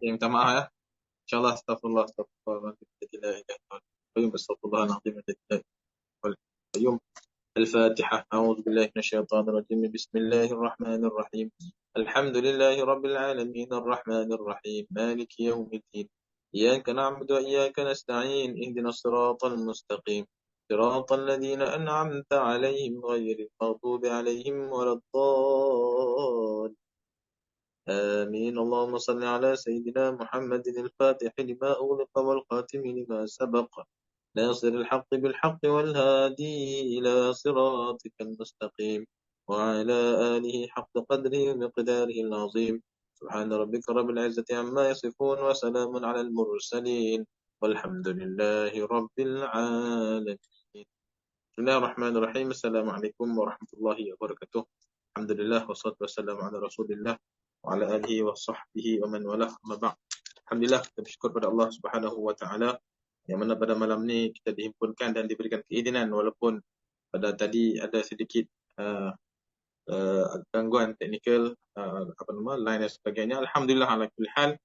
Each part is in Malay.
Yang minta maaf ya. InsyaAllah astagfirullah. الفاتحة. أعوذ بالله من الشيطان الرجيم. بسم الله الرحمن الرحيم. الحمد لله رب العالمين الرحمن الرحيم مالك يوم الدين. إياك نعبد وإياك نستعين. اهدنا الصراط المستقيم صراط الذين أنعمت عليهم غير المغضوب عليهم ولا الضالين. آمين. اللهم صل على سيدنا محمد الفاتح لما أغلق والخاتم لما سبق ناصر الحق بالحق والهادي إلى صراطك المستقيم وعلى آله حق قدره ومقداره العظيم. سبحان ربك رب العزة عما يصفون وسلام على المرسلين والحمد لله رب العالمين. بسم الله الرحمن الرحيم. Assalamualaikum warahmatullahi wabarakatuh. Alhamdulillah wassalatu wassalamu ala Rasulillah wa ala alihi wa sahbihi wa man walah. Amma ba'd. Alhamdulillah, kita bersyukur pada Allah Subhanahu wa taala yang mana pada malam ni kita dihimpunkan dan diberikan keizinan walaupun pada tadi ada sedikit gangguan teknikal line dan sebagainya. Alhamdulillah ala kulli hal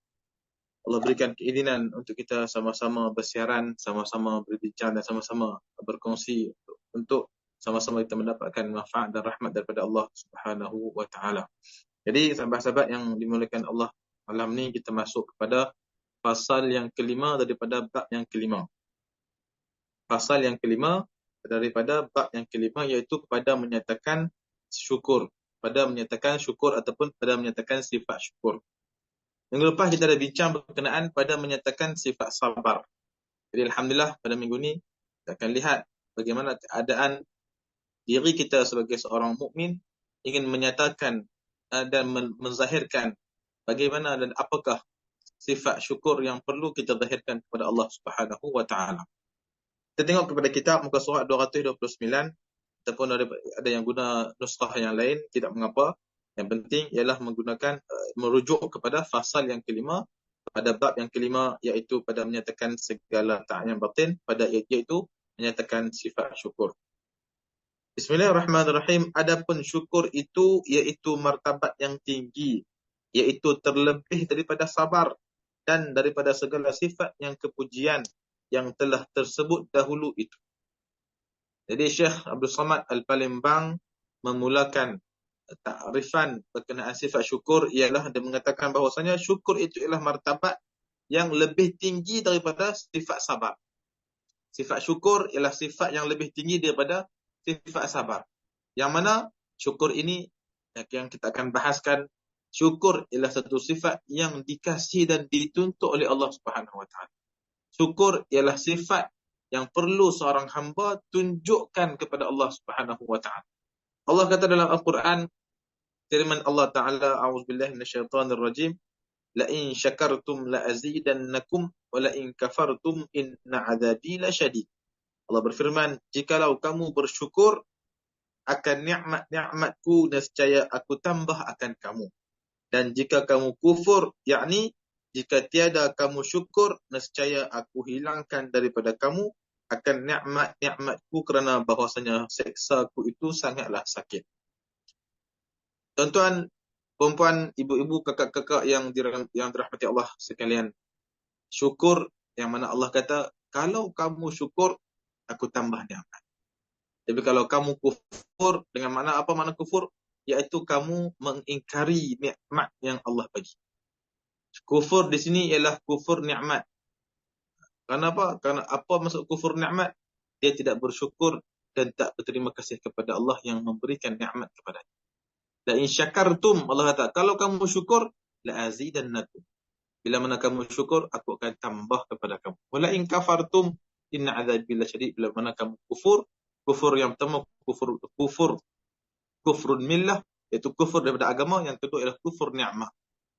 Allah berikan keizinan untuk kita sama-sama bersiaran, sama-sama berbincang dan sama-sama berkongsi untuk sama-sama kita mendapatkan manfaat dan rahmat daripada Allah Subhanahu wa taala. Jadi sahabat-sahabat yang dimuliakan Allah, malam ni kita masuk kepada pasal yang kelima daripada bab yang kelima. Pasal yang kelima daripada bab yang kelima iaitu pada menyatakan syukur, pada menyatakan syukur ataupun pada menyatakan sifat syukur. Minggu lepas kita ada bincang berkenaan pada menyatakan sifat sabar. Jadi alhamdulillah pada minggu ni kita akan lihat bagaimana keadaan diri kita sebagai seorang mukmin ingin menyatakan dan menzahirkan bagaimana dan apakah sifat syukur yang perlu kita zahirkan kepada Allah Subhanahu wa taala. Kita tengok kepada kitab muka surat 229 ataupun ada yang guna nuskah yang lain, tidak mengapa. Yang penting ialah menggunakan merujuk kepada fasal yang kelima pada bab yang kelima iaitu pada menyatakan segala taat yang batin pada iaitu menyatakan sifat syukur. Bismillahirrahmanirrahim. Adapun syukur itu iaitu martabat yang tinggi, iaitu terlebih daripada sabar dan daripada segala sifat yang kepujian yang telah tersebut dahulu itu. Jadi Syekh Abdul Samad Al-Palembang memulakan takrifan berkenaan sifat syukur ialah dia mengatakan bahawasanya syukur itu ialah martabat yang lebih tinggi daripada sifat sabar. Sifat syukur ialah sifat yang lebih tinggi daripada sifat sabar. Yang mana syukur ini yang kita akan bahaskan, syukur ialah satu sifat yang dikasihi dan dituntut oleh Allah Subhanahu wa taala. Syukur ialah sifat yang perlu seorang hamba tunjukkan kepada Allah Subhanahu wa taala. Allah kata dalam Al-Quran, firman Allah Ta'ala, a'udzubillahi minasyaitonir rajim, la in syakartum la azidannakum wa la in kafartum inna 'adzabi lasyadid. Allah berfirman, jikalau kamu bersyukur akan nikmat-nikmatku, nescaya aku tambah akan kamu. Dan jika kamu kufur, yakni jika tiada kamu syukur, nescaya aku hilangkan daripada kamu akan nikmat-nikmatku kerana bahwasanya seksaku itu sangatlah sakit. Tuan-tuan, perempuan, ibu-ibu, kakak-kakak yang dirahmati Allah sekalian, syukur yang mana Allah kata, kalau kamu syukur, aku tambah nikmat. Tapi kalau kamu kufur, dengan mana apa makna kufur? Iaitu kamu mengingkari nikmat yang Allah bagi. Kufur di sini ialah kufur nikmat. Kenapa? Karena apa maksud kufur nikmat? Dia tidak bersyukur dan tak berterima kasih kepada Allah yang memberikan nikmat kepadanya. La in syakartum, Allah kata, kalau kamu syukur, la azidannakum. Bila mana kamu syukur, aku akan tambah kepada kamu. Wala in kafartum, inna adzabi lasyadid. Bila mana kamu kufur, kufur yang pertama kufrun millah, iaitu kufur daripada agama. Yang kedua ialah kufur ni'mah,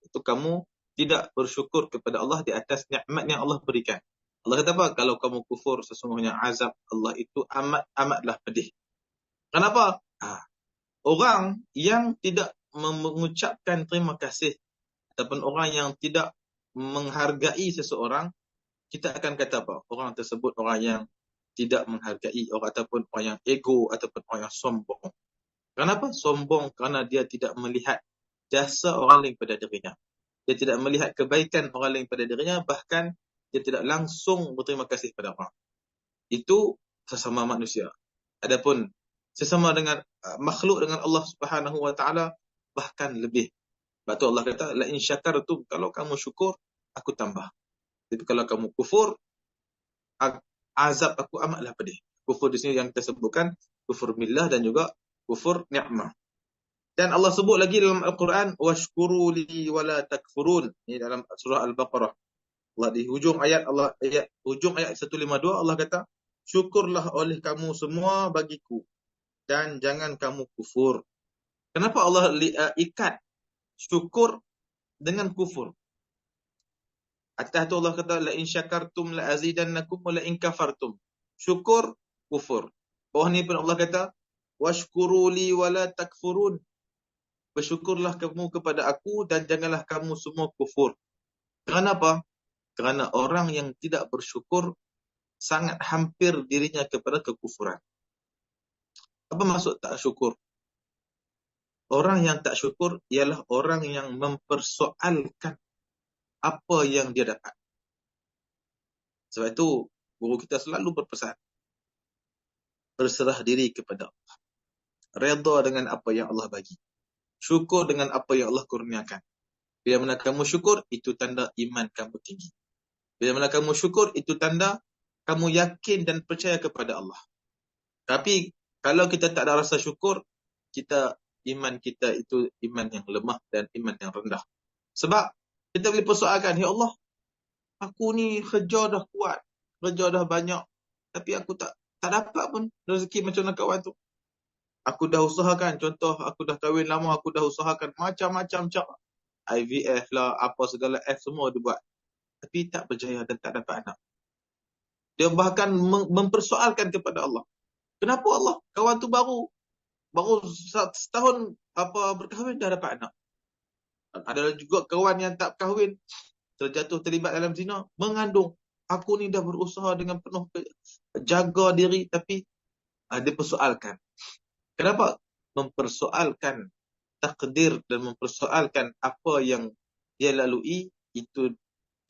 itu kamu tidak bersyukur kepada Allah di atas nikmat yang Allah berikan. Allah kata apa? Kalau kamu kufur, sesungguhnya azab Allah itu amatlah pedih. Kenapa? Orang yang tidak mengucapkan terima kasih ataupun orang yang tidak menghargai seseorang, kita akan kata apa? Orang tersebut orang yang tidak menghargai orang ataupun orang yang ego ataupun orang yang sombong. Kenapa? Sombong kerana dia tidak melihat jasa orang lain pada dirinya. dia tidak melihat kebaikan orang lain pada dirinya, bahkan dia tidak langsung berterima kasih pada orang. Itu sesama manusia. Adapun sesama dengan makhluk dengan Allah Subhanahu wa taala bahkan lebih. Sebab tu Allah kata la in syakartum, kalau kamu syukur aku tambah. Tapi kalau kamu kufur, azab aku amatlah pedih. Kufur di sini yang kita sebutkan kufur billah dan juga kufur nikmah. Dan Allah sebut lagi dalam Al-Quran, washkuru li wala takfurun. Ini dalam surah Al-Baqarah. Allah di hujung ayat 152 Allah kata, syukurlah oleh kamu semua bagiku dan jangan kamu kufur. Kenapa Allah ikat syukur dengan kufur? Atas tu Allah kata la in syakartum la azidannakum wa la in kafartum. Syukur, kufur. Bawah ni pun Allah kata washkuru li wala takfurun. Bersyukurlah kamu kepada aku dan janganlah kamu semua kufur. Kerana apa? Kerana orang yang tidak bersyukur sangat hampir dirinya kepada kekufuran. Apa maksud tak syukur? Orang yang tak syukur ialah orang yang mempersoalkan apa yang dia dapat. Sebab itu guru kita selalu berpesan, berserah diri kepada Allah, redha dengan apa yang Allah bagi, syukur dengan apa yang Allah kurniakan. Bila mana kamu syukur, itu tanda iman kamu tinggi. Bila mana kamu syukur, itu tanda kamu yakin dan percaya kepada Allah. Tapi kalau kita tak ada rasa syukur, iman kita itu iman yang lemah dan iman yang rendah. Sebab kita boleh persoalkan, ya Allah, aku ni kerja dah kuat, kerja dah banyak, tapi aku tak dapat pun rezeki macam nak kawan tu. Aku dah usahakan, contoh aku dah kahwin lama, aku dah usahakan macam-macam cara. IVF lah, apa segala F semua dia buat. Tapi tak berjaya dan tak dapat anak. Dia bahkan mempersoalkan kepada Allah. Kenapa Allah? Kawan tu baru setahun berkahwin dah dapat anak. Ada juga kawan yang tak kahwin, terlibat dalam zina, mengandung. Aku ni dah berusaha dengan penuh jaga diri, tapi dia persoalkan. Kenapa? Mempersoalkan takdir dan mempersoalkan apa yang dia lalui itu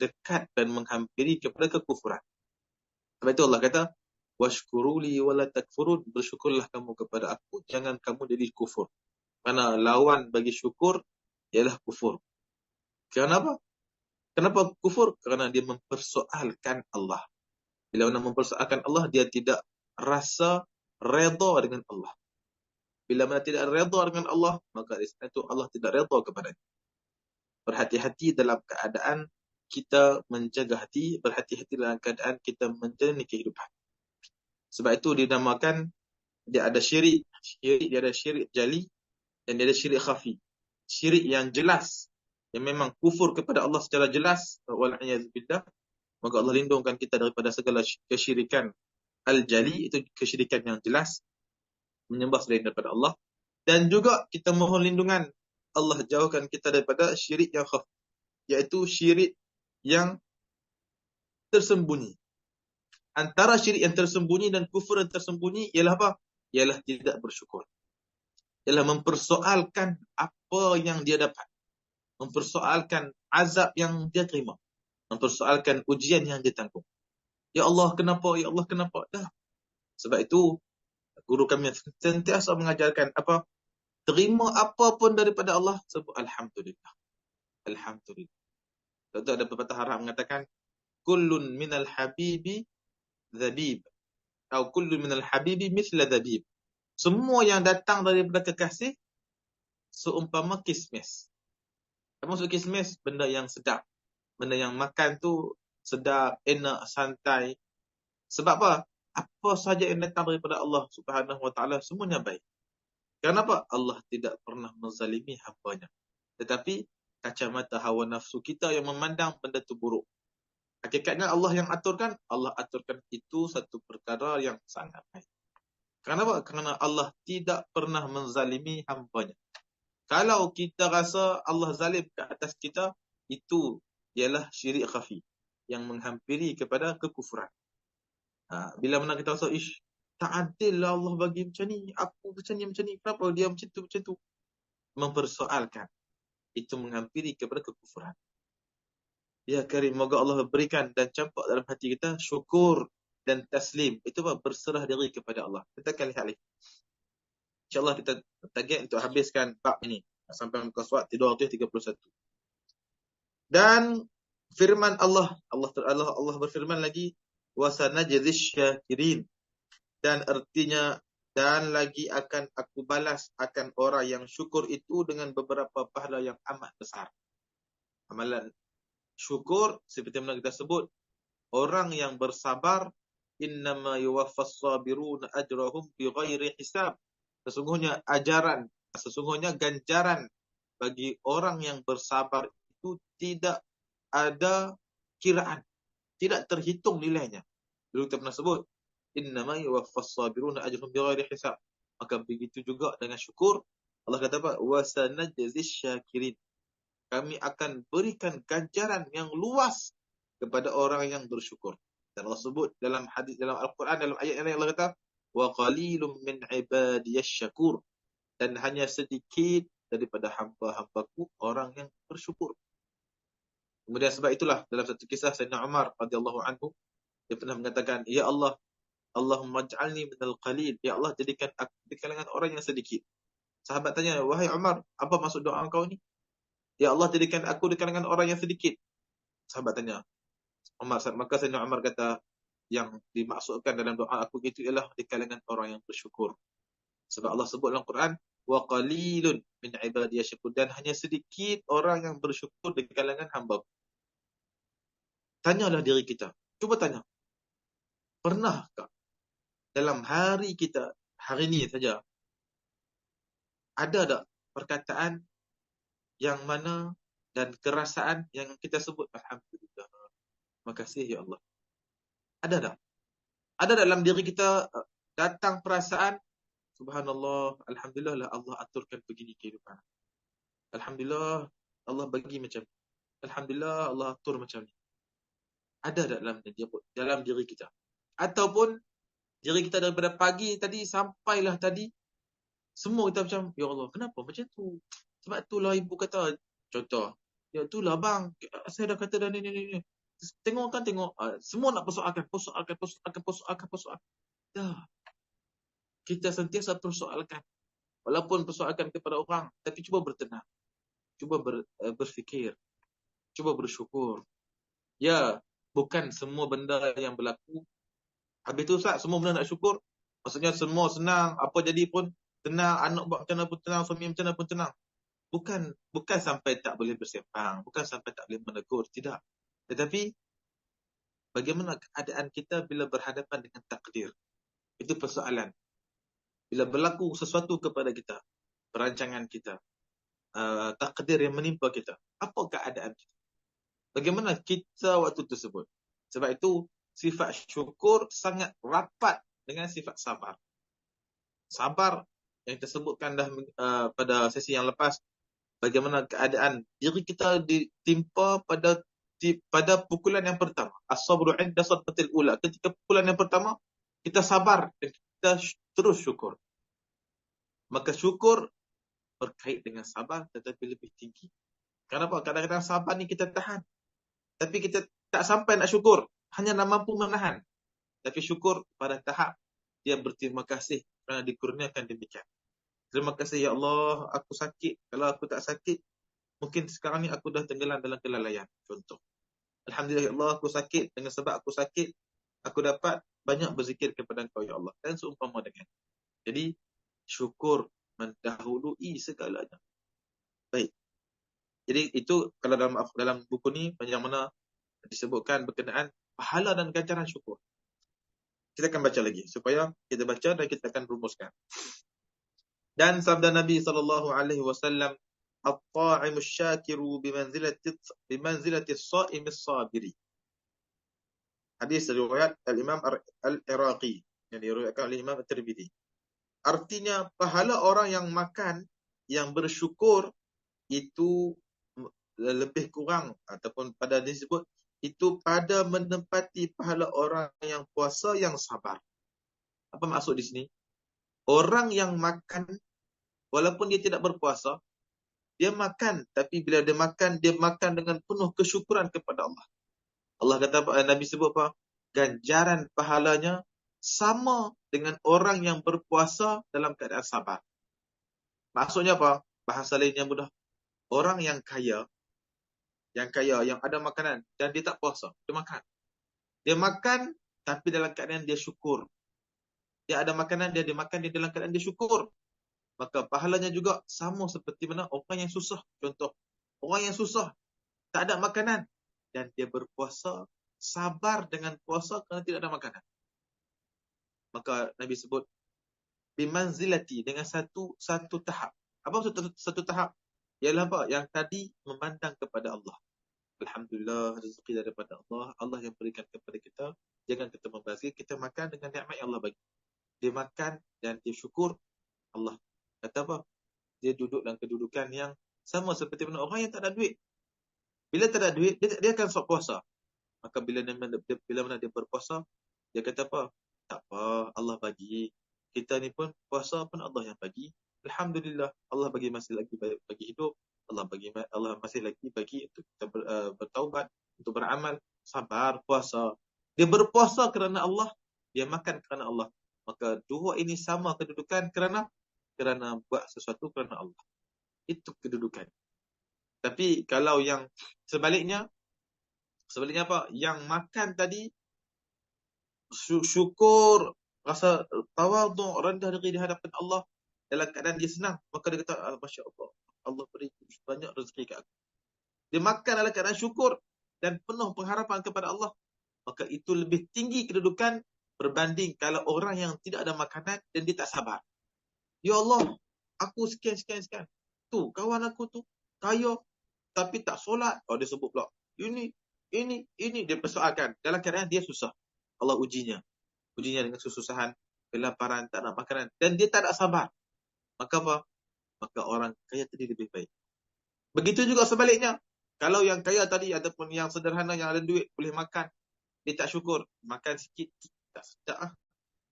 dekat dan menghampiri kepada kekufuran. Sebab itu Allah kata, washkuruli wala takfurun, bersyukurlah kamu kepada aku, jangan kamu jadi kufur. Karena lawan bagi syukur ialah kufur. Kenapa? Kenapa kufur? Kerana dia mempersoalkan Allah. Bila mana mempersoalkan Allah, dia tidak rasa redha dengan Allah. Bila mana tidak redha dengan Allah, maka itu Allah tidak redha kepadanya. Berhati-hati dalam keadaan kita menjaga hati, berhati-hati dalam keadaan kita menjalani kehidupan. Sebab itu dinamakan, dia ada syirik. Dia ada syirik jali dan dia ada syirik khafi. Syirik yang jelas, yang memang kufur kepada Allah secara jelas, wal'iyadzubillah, maka Allah lindungkan kita daripada segala kesyirikan. Al-jali itu kesyirikan yang jelas, menyembah selain daripada Allah. Dan juga kita mohon lindungan Allah jauhkan kita daripada syirik yang khafi, iaitu syirik yang tersembunyi. Antara syirik yang tersembunyi dan kufur yang tersembunyi ialah apa? Ialah tidak bersyukur. Ialah mempersoalkan apa yang dia dapat. Mempersoalkan azab yang dia terima. Mempersoalkan ujian yang dia tanggung. Ya Allah, kenapa? Ya Allah, kenapa? Dah. Sebab itu, guru kami sentiasa mengajarkan apa? Terima apa pun daripada Allah, sebut Alhamdulillah. Alhamdulillah. Tentu ada pepatah Arab mengatakan, kullun minal habibi zabib. Atau kullun minal habibi misla zabib. Semua yang datang daripada kekasih seumpama kismis. Apa maksud kismis? Benda yang sedap. Benda yang makan tu sedap, enak, santai. Sebab apa? Apa sahaja yang datang daripada Allah Subhanahu Wa Taala semuanya baik. Kenapa? Allah tidak pernah menzalimi hamba-Nya. Tetapi kacamata hawa nafsu kita yang memandang benda itu buruk. Hakikatnya Allah yang aturkan, Allah aturkan itu satu perkara yang sangat baik. Kenapa? Kerana Allah tidak pernah menzalimi hamba-Nya. Kalau kita rasa Allah zalim ke atas kita, itu ialah syirik khafi yang menghampiri kepada kekufuran. Bila mana kita rasa, tak adil lah Allah bagi macam ni, aku macam ni, kenapa dia macam tu? Mempersoalkan, itu menghampiri kepada kekufuran. Ya Karim, moga Allah berikan dan campak dalam hati kita syukur dan taslim. Itu apa? Berserah diri kepada Allah. Kita akan lihat lagi. InsyaAllah kita target untuk habiskan bab ini. Sampai muka surat 231. Dan firman Allah berfirman lagi, wasanajzish syakirin. Dan artinya, dan lagi akan aku balas akan orang yang syukur itu dengan beberapa pahala yang amat besar. Amalan syukur, seperti mana kita sebut, orang yang bersabar, innama yuwaffas sabiruna ajrahum bighairi hisab. Sesungguhnya ganjaran bagi orang yang bersabar itu tidak ada kiraan, tidak terhitung nilainya. Dulu kita pernah sebut, innama yuwaffas sabiruna ajrahum bighairi hisab. Maka begitu juga dengan syukur. Allah kata apa? Wasanajzish syakirin. Kami akan berikan ganjaran yang luas kepada orang yang bersyukur. Dan Allah sebut dalam hadis, dalam Al-Quran, dalam ayat yang lain Allah kata, wa qalilum min ibadiyash syakur. Dan hanya sedikit daripada hamba-hambaku orang yang bersyukur. Kemudian sebab itulah dalam satu kisah Sayyidina Umar radhiyallahu anhu, dia pernah mengatakan, ya Allah, Allahumma ij'alni minal qalil. Ya Allah, jadikan aku di kalangan orang yang sedikit. Sahabat tanya, wahai Umar, apa maksud doa engkau ni? Ya Allah, jadikan aku di kalangan orang yang sedikit. Sahabat tanya, Umar, maka Sayyidina Umar kata, yang dimaksudkan dalam doa aku itu ialah di kalangan orang yang bersyukur. Sebab Allah sebut dalam Quran, wa qalilun min ibadiyash syakur, dan hanya sedikit orang yang bersyukur di kalangan hamba. Tanyalah diri kita. Cuba tanya. Pernahkah dalam hari kita, hari ini saja, ada tak perkataan yang mana dan kerasaan yang kita sebut alhamdulillah, makasih ya Allah? Ada tak? Ada dalam diri kita datang perasaan subhanallah, alhamdulillah lah Allah aturkan begini kehidupan. Alhamdulillah Allah bagi macam ni. Alhamdulillah Allah atur macam ni. Ada dalam diri kita. Ataupun diri kita daripada pagi tadi sampailah tadi, semua kita macam, ya Allah, kenapa macam tu? Sebab itulah ibu kata, contoh, ya itulah bang, saya dah kata dah ni. Tengok. Semua nak persoalkan. Dah. Kita sentiasa persoalkan. Walaupun persoalkan kepada orang, tapi cuba bertenang. Cuba berfikir. Cuba bersyukur. Ya, bukan semua benda yang berlaku. Habis tu Ustaz, semua benda nak syukur. Maksudnya semua senang, apa jadi pun tenang, anak buat macam mana pun tenang, suami macam mana pun tenang. Bukan sampai tak boleh bersepang, bukan sampai tak boleh menegur, tidak. Tetapi bagaimana keadaan kita bila berhadapan dengan takdir? Itu persoalan. Bila berlaku sesuatu kepada kita, perancangan kita, takdir yang menimpa kita, apa keadaan kita? Bagaimana kita waktu tersebut? Sebab itu sifat syukur sangat rapat dengan sifat sabar. Sabar yang tersebutkan dah pada sesi yang lepas, bagaimana keadaan diri kita ditimpa pada pukulan yang pertama. As-sabru 'inda sadmatil ula. Ketika pukulan yang pertama, kita sabar dan kita terus syukur. Maka syukur berkait dengan sabar tetapi lebih tinggi. Kenapa? Kadang-kadang sabar ni kita tahan, tapi kita tak sampai nak syukur, hanya nak mampu menahan. Tapi syukur pada tahap dia berterima kasih kerana dikurniakan demikian. Terima kasih ya Allah, aku sakit. Kalau aku tak sakit, mungkin sekarang ni aku dah tenggelam dalam kelalaian. Contoh. Alhamdulillah ya Allah, aku sakit. Dengan sebab aku sakit, aku dapat banyak berzikir kepada Engkau ya Allah. Dan seumpama dengan. Jadi, syukur mendahului segalanya. Baik. Jadi itu kalau dalam buku ni yang mana disebutkan berkenaan pahala dan ganjaran syukur. Kita akan baca lagi supaya kita baca dan kita akan rumuskan. Dan sabda Nabi SAW, at-ta'imus syakiru bimanzilati as-sa'imis sabiri. Hadis riwayat Al-Imam Al-Iraqi yang diriwayatkan oleh Imam At-Tirmidzi. Artinya pahala orang yang makan, yang bersyukur itu lebih kurang ataupun pada disebut itu pada menempati pahala orang yang puasa yang sabar. Apa maksud di sini? Orang yang makan walaupun dia tidak berpuasa, Dia makan, tapi bila dia makan dengan penuh kesyukuran kepada Allah. Allah kata, Nabi sebut apa? Ganjaran pahalanya sama dengan orang yang berpuasa dalam keadaan sabar. Maksudnya apa? Bahasa lainnya mudah. Orang yang kaya, yang ada makanan dan dia tak puasa, dia makan. Dia makan tapi dalam keadaan dia syukur. Dia ada makanan, dia makan, dia dalam keadaan dia syukur. Maka pahalanya juga sama seperti mana orang yang susah. Contoh, orang yang susah, tak ada makanan dan dia berpuasa, sabar dengan puasa kerana tidak ada makanan. Maka Nabi sebut bimanzilati, dengan satu tahap. Apa maksud satu tahap? Ialah apa? Yang tadi memandang kepada Allah. Alhamdulillah, rezeki daripada Allah. Allah yang berikan kepada kita. Jangan kita membazir, kita makan dengan nikmat yang Allah bagi. Dia makan dan dia syukur. Allah kata apa? Dia duduk dalam kedudukan yang sama seperti mana orang yang tak ada duit. Bila tak ada duit, dia akan stop puasa. Maka bila mana dia berpuasa, dia kata apa? Tak apa, Allah bagi. Kita ni pun puasa pun Allah yang bagi. Alhamdulillah, Allah bagi masih lagi bagi hidup. Allah masih lagi bagi untuk kita bertaubat, untuk beramal, sabar, puasa. Dia berpuasa kerana Allah, dia makan kerana Allah. Maka dua ini sama kedudukan kerana buat sesuatu kerana Allah. Itu kedudukan. Tapi kalau yang sebaliknya apa? Yang makan tadi syukur, rasa tawaduk, rendah diri di hadapan Allah dalam keadaan dia senang, maka dia kata, Masya Allah, Allah beri banyak rezeki kat aku. Dia makan dalam keadaan syukur dan penuh pengharapan kepada Allah. Maka itu lebih tinggi kedudukan berbanding kalau orang yang tidak ada makanan dan dia tak sabar. Ya Allah, aku sekian. Tu, kawan aku tu, kaya, tapi tak solat. Dia sebut pula, ini, dia persoalkan. Dalam keadaan dia susah. Allah ujinya dengan kesusahan, kelaparan, tak nak makanan. Dan dia tak ada sabar. Maka apa? Maka orang kaya tadi lebih baik. Begitu juga sebaliknya. Kalau yang kaya tadi ataupun yang sederhana, yang ada duit, boleh makan, dia tak syukur. Makan sikit, tak sedap.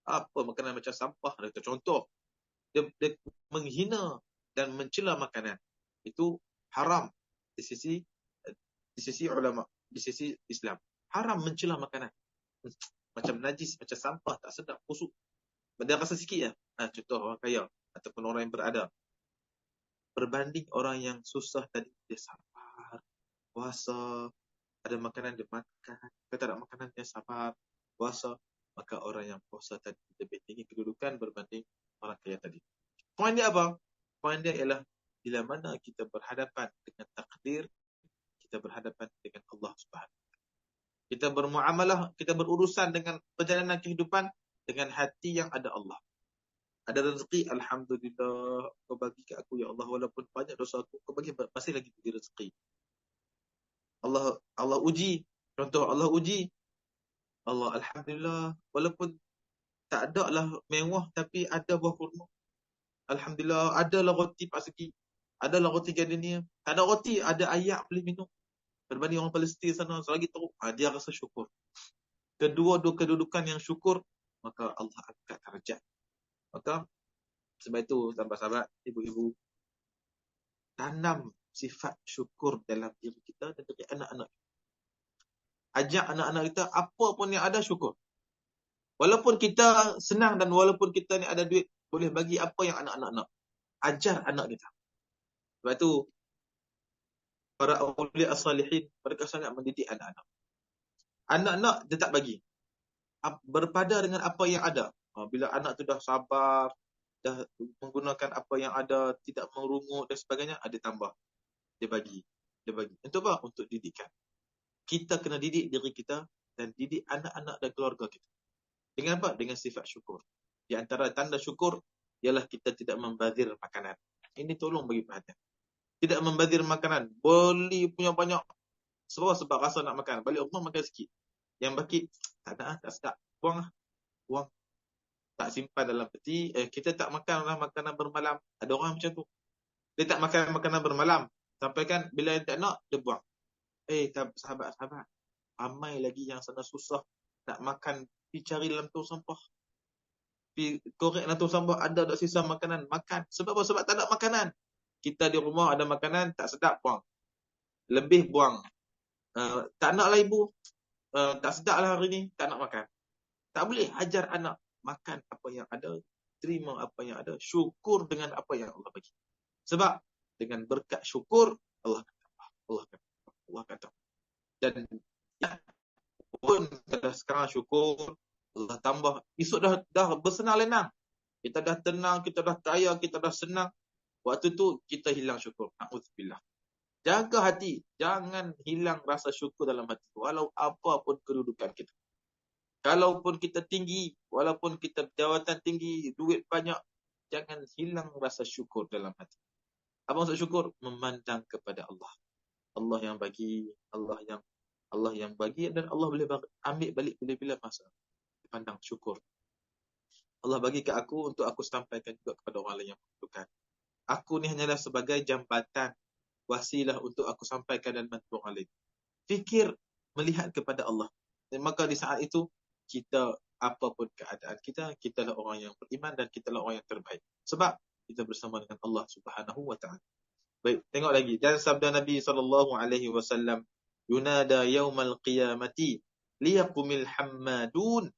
Apa makanan macam sampah. Contoh, dia menghina dan mencela makanan. Itu haram di sisi ulama, di sisi Islam. Haram mencela makanan. Macam najis, macam sampah, tak sedap, busuk. Dia rasa sikit ya. Contoh orang kaya ataupun orang yang berada. Berbanding orang yang susah tadi, dia sabar, puasa, ada makanan dia makan, kalau tak ada makanan dia sabar, puasa. Maka orang yang puasa tadi lebih tinggi kedudukan berbanding orang kaya tadi. Poin dia apa? Poin dia ialah bila mana kita berhadapan dengan takdir, kita berhadapan dengan Allah Subhanahu. Kita bermuamalah, kita berurusan dengan perjalanan kehidupan dengan hati yang ada Allah. Ada rezeki, Alhamdulillah, kau bagi ke aku, ya Allah, walaupun banyak dosa aku, kau bagi, masih lagi bagi rezeki. Allah uji. Contoh, Allah uji. Allah, Alhamdulillah, walaupun tak ada lah mewah, tapi ada buah kurma. Alhamdulillah, adalah roti pak segi. Adalah roti gardenia. Tak ada roti, ada ayak boleh minum. Berbanding orang Palestin sana, selagi teruk, dia rasa syukur. Kedua-dua kedudukan yang syukur, maka Allah angkat darjat. Maka sebab itu, sahabat-sahabat, ibu-ibu, tanam sifat syukur dalam diri kita dan dari anak-anak. Ajak anak-anak kita, apa pun yang ada, syukur. Walaupun kita senang dan walaupun kita ni ada duit, boleh bagi apa yang anak-anak nak. Ajar anak kita. Sebab itu, para awliya as-salihin, mereka sangat mendidik anak-anak. Anak-anak dia tak bagi. Berpada dengan apa yang ada. Bila anak tu dah sabar, dah menggunakan apa yang ada, tidak merungut dan sebagainya, dia tambah. Dia bagi. Untuk apa? Untuk didikan. Kita kena didik diri kita dan didik anak-anak dan keluarga kita. Dengan apa? Dengan sifat syukur. Di antara tanda syukur ialah kita tidak membazir makanan. Ini tolong bagi perhatian. Tidak membazir makanan. Boleh punya banyak. Sebab rasa nak makan. Balik rumah makan sikit. Yang baki, tak nak, tak sedap. Buang. Tak simpan dalam peti. Kita tak makanlah makanan bermalam. Ada orang macam tu. Dia tak makan makanan bermalam. Sampai kan bila dia tak nak, dia buang. Sahabat-sahabat. Ramai lagi yang sana susah nak makan. Pergi cari dalam tong sampah. Pergi korek dalam tong sampah. Ada sisa makanan. Makan. Sebab apa? Sebab tak ada makanan. Kita di rumah ada makanan tak sedap, buang. Lebih, buang. Tak naklah ibu, tak sedap lah hari ni, tak nak makan. Tak boleh ajar anak makan apa yang ada, terima apa yang ada, syukur dengan apa yang Allah bagi. Sebab dengan berkat syukur, Allah akan tambah, Allah akan tambah. Dan ya, pun kita sekarang syukur, Allah tambah, esok dah bersenang lenang. Kita dah tenang, kita dah kaya, kita dah senang. Waktu tu kita hilang syukur. Na'udzubillah. Jaga hati, jangan hilang rasa syukur dalam hati, walau apapun kedudukan kita. Kalaupun kita tinggi, walaupun kita jawatan tinggi, duit banyak, jangan hilang rasa syukur dalam hati. Apa maksud syukur? Memandang kepada Allah. Allah yang bagi, Allah yang bagi, dan Allah boleh ambil balik bila-bila masa. Pandang syukur. Allah bagi ke aku untuk aku sampaikan juga kepada orang lain yang membutuhkan. Aku ni hanyalah sebagai jambatan, wasilah untuk aku sampaikan dan bantu orang lain. Fikir melihat kepada Allah. Dan maka di saat itu, kita apapun keadaan kita, kita adalah orang yang beriman dan kita adalah orang yang terbaik. Sebab kita bersama dengan Allah Subhanahu wa taala. Baik, tengok lagi. Dan sabda Nabi SAW, yunada yaumal qiyamati liyaqumil hammadun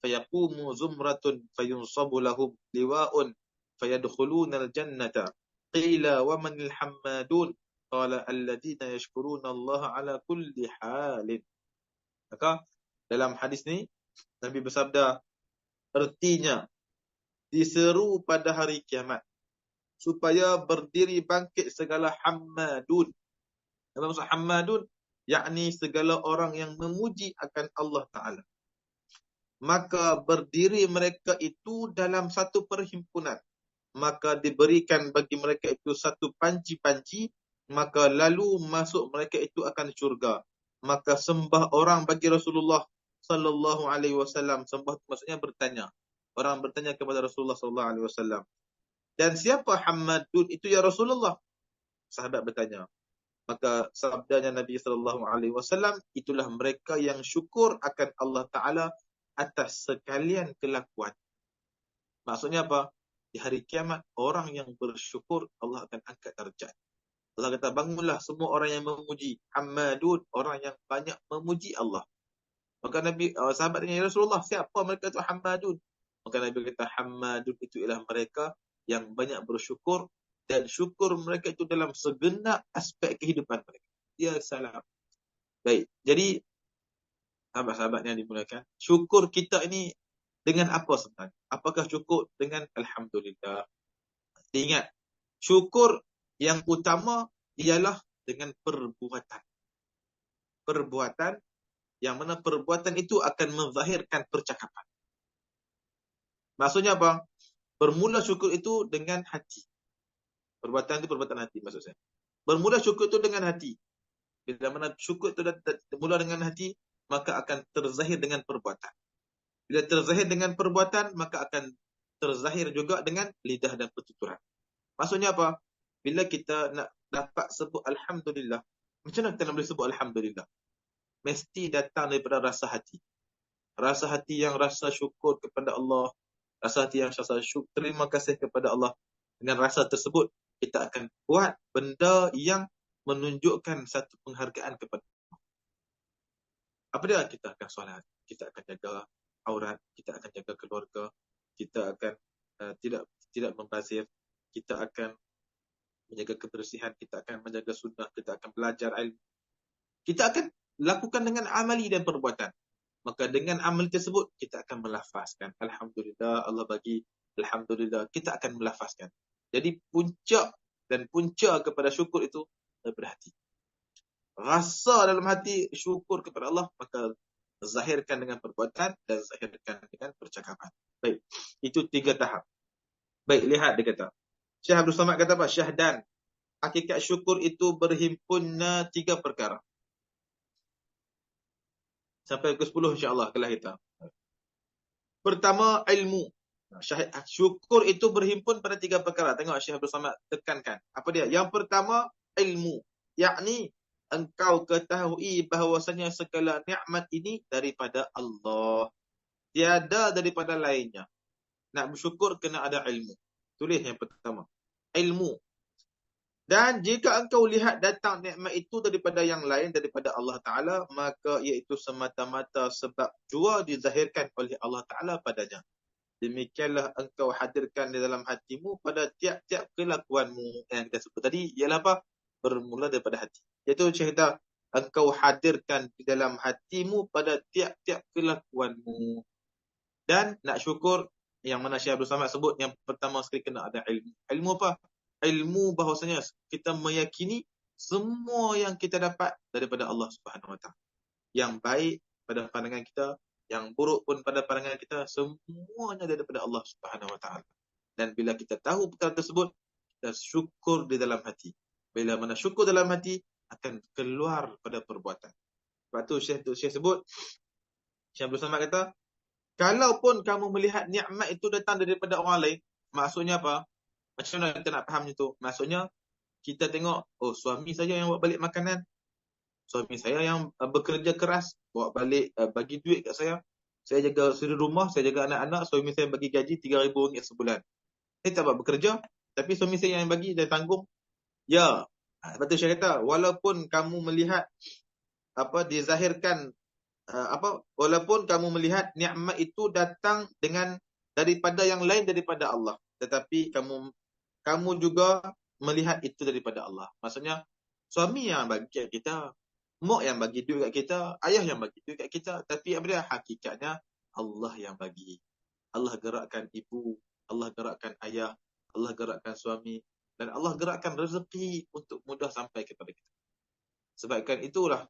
fayaqumu zumratun fayunsabu lahum liwa'un fayadkhulunal jannata. Qila wa manil hammadun? Qala alladhina yashkuruna Allah ala kulli halin. Maka dalam hadis ni Nabi bersabda, artinya diseru pada hari kiamat supaya berdiri bangkit segala hammadun. Apa maksud hammadun? Yakni segala orang yang memuji akan Allah Ta'ala. Maka berdiri mereka itu dalam satu perhimpunan. Maka diberikan bagi mereka itu satu panci-panci. Maka lalu masuk mereka itu akan syurga. Maka sembah orang bagi Rasulullah sallallahu alaihi wasallam. Sembah maksudnya bertanya. Orang bertanya kepada Rasulullah sallallahu alaihi wasallam. Dan siapa hammadun itu ya Rasulullah? Sahabat bertanya. Maka sabdanya Nabi sallallahu alaihi wasallam, itulah mereka yang syukur akan Allah Taala atas sekalian kelakuan. Maksudnya apa? Di hari kiamat, orang yang bersyukur Allah akan angkat darjat. Allah kata, bangunlah semua orang yang memuji. Hammadun, orang yang banyak memuji Allah. Maka Nabi, sahabat tanya, ya Rasulullah, siapa mereka itu hammadun? Maka Nabi kata, hammadun itu ialah mereka yang banyak bersyukur, dan syukur mereka itu dalam segenap aspek kehidupan mereka. Ya salam. Baik, jadi sahabat-sahabat yang dimuliakan, syukur kita ini dengan apa sebenarnya? Apakah cukup dengan alhamdulillah? Ingat, syukur yang utama ialah dengan perbuatan. Perbuatan yang mana perbuatan itu akan menzahirkan percakapan. Maksudnya apa? Bermula syukur itu dengan hati. Perbuatan itu perbuatan hati maksud saya. Bermula syukur itu dengan hati. Bila mana syukur itu mula dengan hati, maka akan terzahir dengan perbuatan. Bila terzahir dengan perbuatan, maka akan terzahir juga dengan lidah dan pertuturan. Maksudnya apa? Bila kita nak dapat sebut alhamdulillah, macam mana kita nak boleh sebut alhamdulillah? Mesti datang daripada rasa hati. Rasa hati yang rasa syukur kepada Allah, rasa hati yang rasa syukur, terima kasih kepada Allah. Dengan rasa tersebut, kita akan buat benda yang menunjukkan satu penghargaan kepada Allah. Apa dia? Kita akan solat, kita akan jaga aurat, kita akan jaga keluarga, kita akan tidak membazir, kita akan menjaga kebersihan, kita akan menjaga sunnah, kita akan belajar ilmu. Kita akan lakukan dengan amali dan perbuatan. Maka dengan amal tersebut, kita akan melafazkan. Alhamdulillah, Allah bagi. Alhamdulillah, kita akan melafazkan. Jadi puncak kepada syukur itu daripada hati. Rasa dalam hati syukur kepada Allah, maka zahirkan dengan perbuatan dan zahirkan dengan percakapan. Baik, itu 3 tahap. Baik, lihat dia kata. Syekh Abdul Samad kata apa? Syahdan. Hakikat syukur itu berhimpunnya 3 perkara. Sampai ke 10 insya-Allah kelas kita. Pertama, ilmu. Syukur itu berhimpun pada 3 perkara. Tengok Syekh Abdul Samad tekankan. Apa dia? Yang pertama, ilmu. Yakni engkau ketahui bahawasanya segala nikmat ini daripada Allah. Tiada daripada lainnya. Nak bersyukur kena ada ilmu. Tulis yang pertama. Ilmu. Dan jika engkau lihat datang nikmat itu daripada yang lain daripada Allah Ta'ala, maka iaitu semata-mata sebab jua dizahirkan oleh Allah Ta'ala padanya. Demikianlah engkau hadirkan di dalam hatimu pada tiap-tiap kelakuanmu. Yang kita sebut tadi ialah apa? Bermula daripada hati. Iaitu Syekh kata, engkau hadirkan di dalam hatimu pada tiap-tiap kelakuanmu. Dan nak syukur, yang mana Syekh Abdul Samad sebut, yang pertama sekali kena ada ilmu. Ilmu apa? Ilmu bahawasanya kita meyakini semua yang kita dapat daripada Allah Subhanahu Wa Taala. Yang baik pada pandangan kita, yang buruk pun pada pandangan kita, semuanya daripada Allah Subhanahu Wa Taala. Dan bila kita tahu perkara tersebut, kita syukur di dalam hati. Bila mana syukur dalam hati, akan keluar pada perbuatan. Sebab tu Syekh sebut, Syekh Abdul Samad kata, kalaupun kamu melihat nikmat itu datang daripada orang lain, maksudnya apa? Macam mana kita nak faham itu? Maksudnya, kita tengok, oh suami saya yang buat balik makanan, suami saya yang bekerja keras, bawa balik, bagi duit kat saya jaga suri rumah, saya jaga anak-anak, suami saya bagi gaji RM3,000 sebulan. Saya tak buat bekerja, tapi suami saya yang bagi, dia tanggung. Ya, lepas tu saya kata, walaupun kamu melihat, dizahirkan, walaupun kamu melihat nikmat itu datang daripada yang lain daripada Allah, tetapi kamu juga melihat itu daripada Allah. Maksudnya, suami yang bagi kat kita, mak yang bagi duit kat kita, ayah yang bagi duit kat kita. Tapi apa dia? Hakikatnya, Allah yang bagi. Allah gerakkan ibu, Allah gerakkan ayah, Allah gerakkan suami, dan Allah gerakkan rezeki untuk mudah sampai kepada kita. Sebabkan itulah,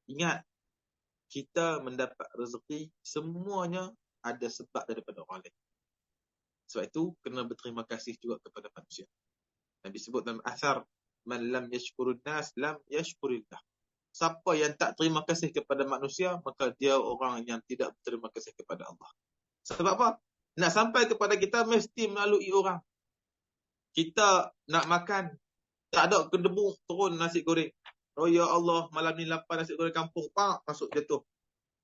ingat, kita mendapat rezeki, semuanya ada sebab daripada orang lain. Sebab itu, kena berterima kasih juga kepada manusia. Nabi sebut dalam asar, man lam yashkurun nas, lam yashkurillah. Siapa yang tak terima kasih kepada manusia, maka dia orang yang tidak berterima kasih kepada Allah. Sebab apa? Nak sampai kepada kita, mesti melalui orang. Kita nak makan, tak ada kedebung, turun nasi goreng. Oh ya Allah, malam ni lapar nasi goreng kampung, pak, masuk jatuh.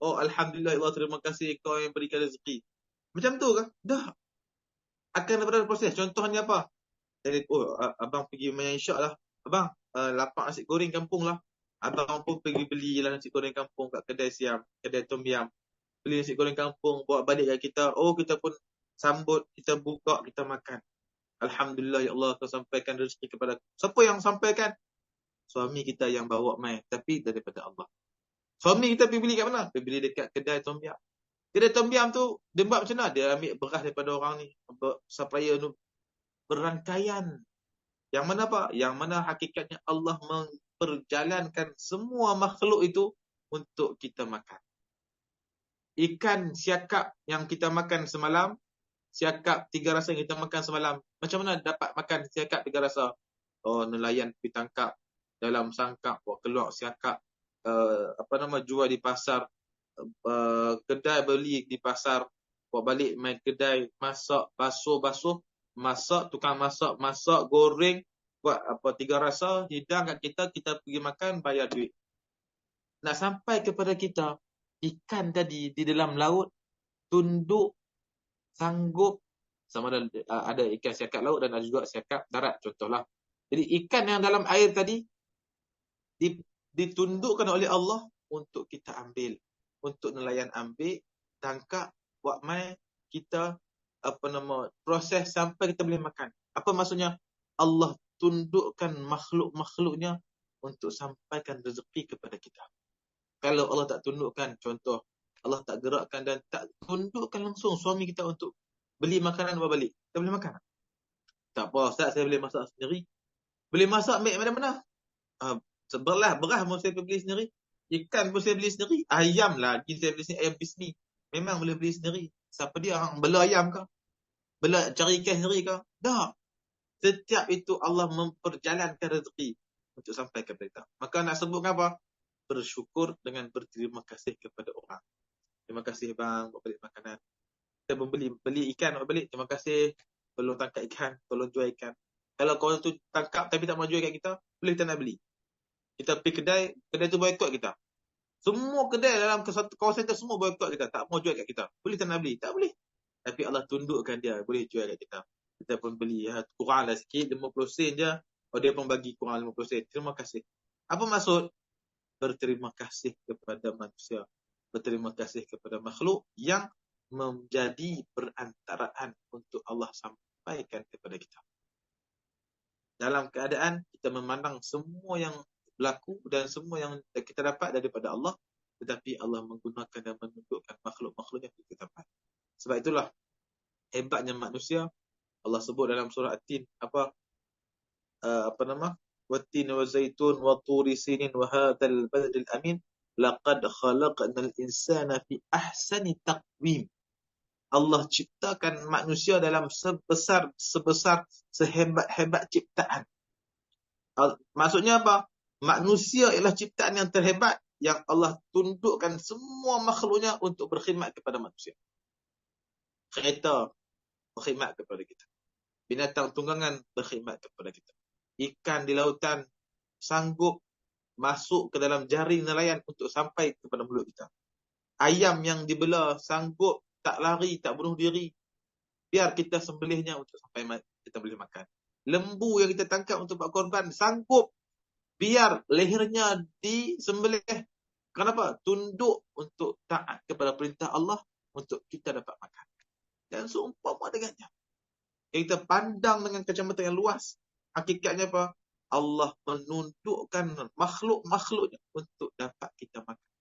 Oh Alhamdulillah, Allah terima kasih kau yang berikan rezeki. Macam tu kan? Dah. Akan daripada proses. Contohnya apa? Jadi, abang pergi main syak lah. Abang, lapar nasi goreng kampung lah. Abang pun pergi belilah nasi goreng kampung kat kedai siam, kedai tom yam. Beli nasi goreng kampung, bawa balik kat kita. Oh, kita pun sambut, kita buka, kita makan. Alhamdulillah, ya Allah, kau sampaikan rezeki kepada aku. Siapa yang sampaikan? Suami kita yang bawa main, tapi daripada Allah. Suami kita pergi beli kat mana? Pergi beli dekat kedai tom yam. Kedai tom yam tu, dia buat macam mana? Dia ambil beras daripada orang ni. Supplier tu berangkaian. Yang mana apa? Yang mana hakikatnya Allah memperjalankan semua makhluk itu untuk kita makan. Ikan siakap yang kita makan semalam, siakap 3 rasa yang kita makan semalam, macam mana dapat makan siakap 3 rasa? Oh, nelayan pergi tangkap dalam sangkap, buat keluar siakap, jual di pasar, kedai beli di pasar, buat balik main kedai, masak, basuh, masak, tukang masak, goreng, buat 3 rasa, hidang kat kita, kita pergi makan, bayar duit. Nak sampai kepada kita, ikan tadi di dalam laut, tunduk, sanggup, sama ada ikan siakap laut dan ada juga siakap darat, contohlah. Jadi ikan yang dalam air tadi, ditundukkan oleh Allah untuk kita ambil, untuk nelayan ambil, tangkap, buat main, kita proses sampai kita boleh makan. Apa maksudnya? Allah tundukkan makhluk-makhluknya untuk sampaikan rezeki kepada kita. Kalau Allah tak tundukkan, contoh, Allah tak gerakkan dan tak tundukkan langsung suami kita untuk beli makanan buat balik, kita boleh makan? Tak apa, Ustaz, saya boleh masak sendiri. Boleh masak ambil mana-mana? Beras pun saya beli sendiri. Ikan pun saya beli sendiri. Ayam lagi saya beli sendiri. Ayam bismi. Memang boleh beli sendiri. Siapa dia? Bela ayam ke? Bela cari ikan sendiri ke? Tak. Setiap itu Allah memperjalankan rezeki untuk sampai kepada kita. Maka nak sebut apa? Bersyukur dengan berterima kasih kepada orang. Terima kasih bang, buat balik makanan. Kita beli ikan buat balik. Terima kasih. Tolong tangkap ikan, tolong jual ikan. Kalau kau tu tangkap tapi tak mau jual kat kita, boleh kita nak beli. Kita pergi kedai tu boykot kita. Semua kedai dalam kawasan kita semua boykot kita, tak mau jual kat kita. Boleh kita nak beli? Tak boleh. Tapi Allah tundukkan dia, boleh jual kat kita. Kita pun beli, kuranglah sikit, 50 sen je. Oh, dia pun bagi kurang 50 sen. Terima kasih. Apa maksud? Berterima kasih kepada manusia. Berterima kasih kepada makhluk yang menjadi perantaraan untuk Allah sampaikan kepada kita. Dalam keadaan kita memandang semua yang berlaku dan semua yang kita dapat daripada Allah, tetapi Allah menggunakan dan menunjukkan makhluk-makhluk yang kita dapat. Sebab itulah hebatnya manusia. Allah sebut dalam surah At-Tin apa nama? Wat-tin wa zaitun wa turi sinin wa hadzal baladil amin laqad khalaqnal insana fi ahsani taqwim. Allah ciptakan manusia dalam sebesar sehebat-hebat ciptaan. Maksudnya apa? Manusia ialah ciptaan yang terhebat yang Allah tundukkan semua makhluknya untuk berkhidmat kepada manusia. Kereta berkhidmat kepada kita. Binatang tunggangan berkhidmat kepada kita. Ikan di lautan sanggup masuk ke dalam jaring nelayan untuk sampai kepada mulut kita. Ayam yang dibelah sanggup tak lari, tak bunuh diri. Biar kita sembelihnya untuk sampai kita boleh makan. Lembu yang kita tangkap untuk buat korban sanggup biar lehernya disembelih. Kenapa? Tunduk untuk taat kepada perintah Allah untuk kita dapat makan. Dan seumpama dengannya. Yang kita pandang dengan kacamata yang luas. Hakikatnya apa? Allah menundukkan makhluk-makhluknya untuk dapat kita makan.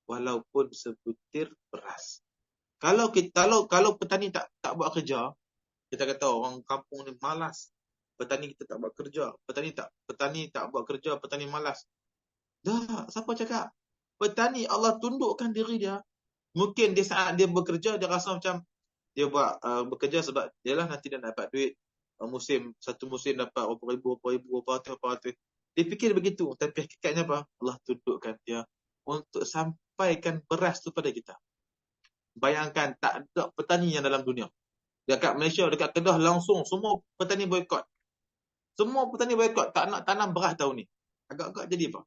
Walaupun sebutir beras. Kalau petani tak buat kerja, kita kata orang kampung ni malas. Petani kita tak buat kerja. Petani tak buat kerja, petani malas. Dah, siapa cakap? Petani Allah tundukkan diri dia. Mungkin di saat dia bekerja, dia rasa macam dia buat bekerja sebab dialah nanti dia dapat duit. Satu musim dapat berapa ratus. Dia fikir begitu. Tapi hakikatnya apa? Allah tundukkan dia untuk sampaikan beras tu pada kita. Bayangkan tak ada petani yang dalam dunia. Dekat Malaysia, dekat Kedah langsung semua petani boikot. Semua petani boikot tak nak tanam beras tahun ni. Agak-agak jadi apa?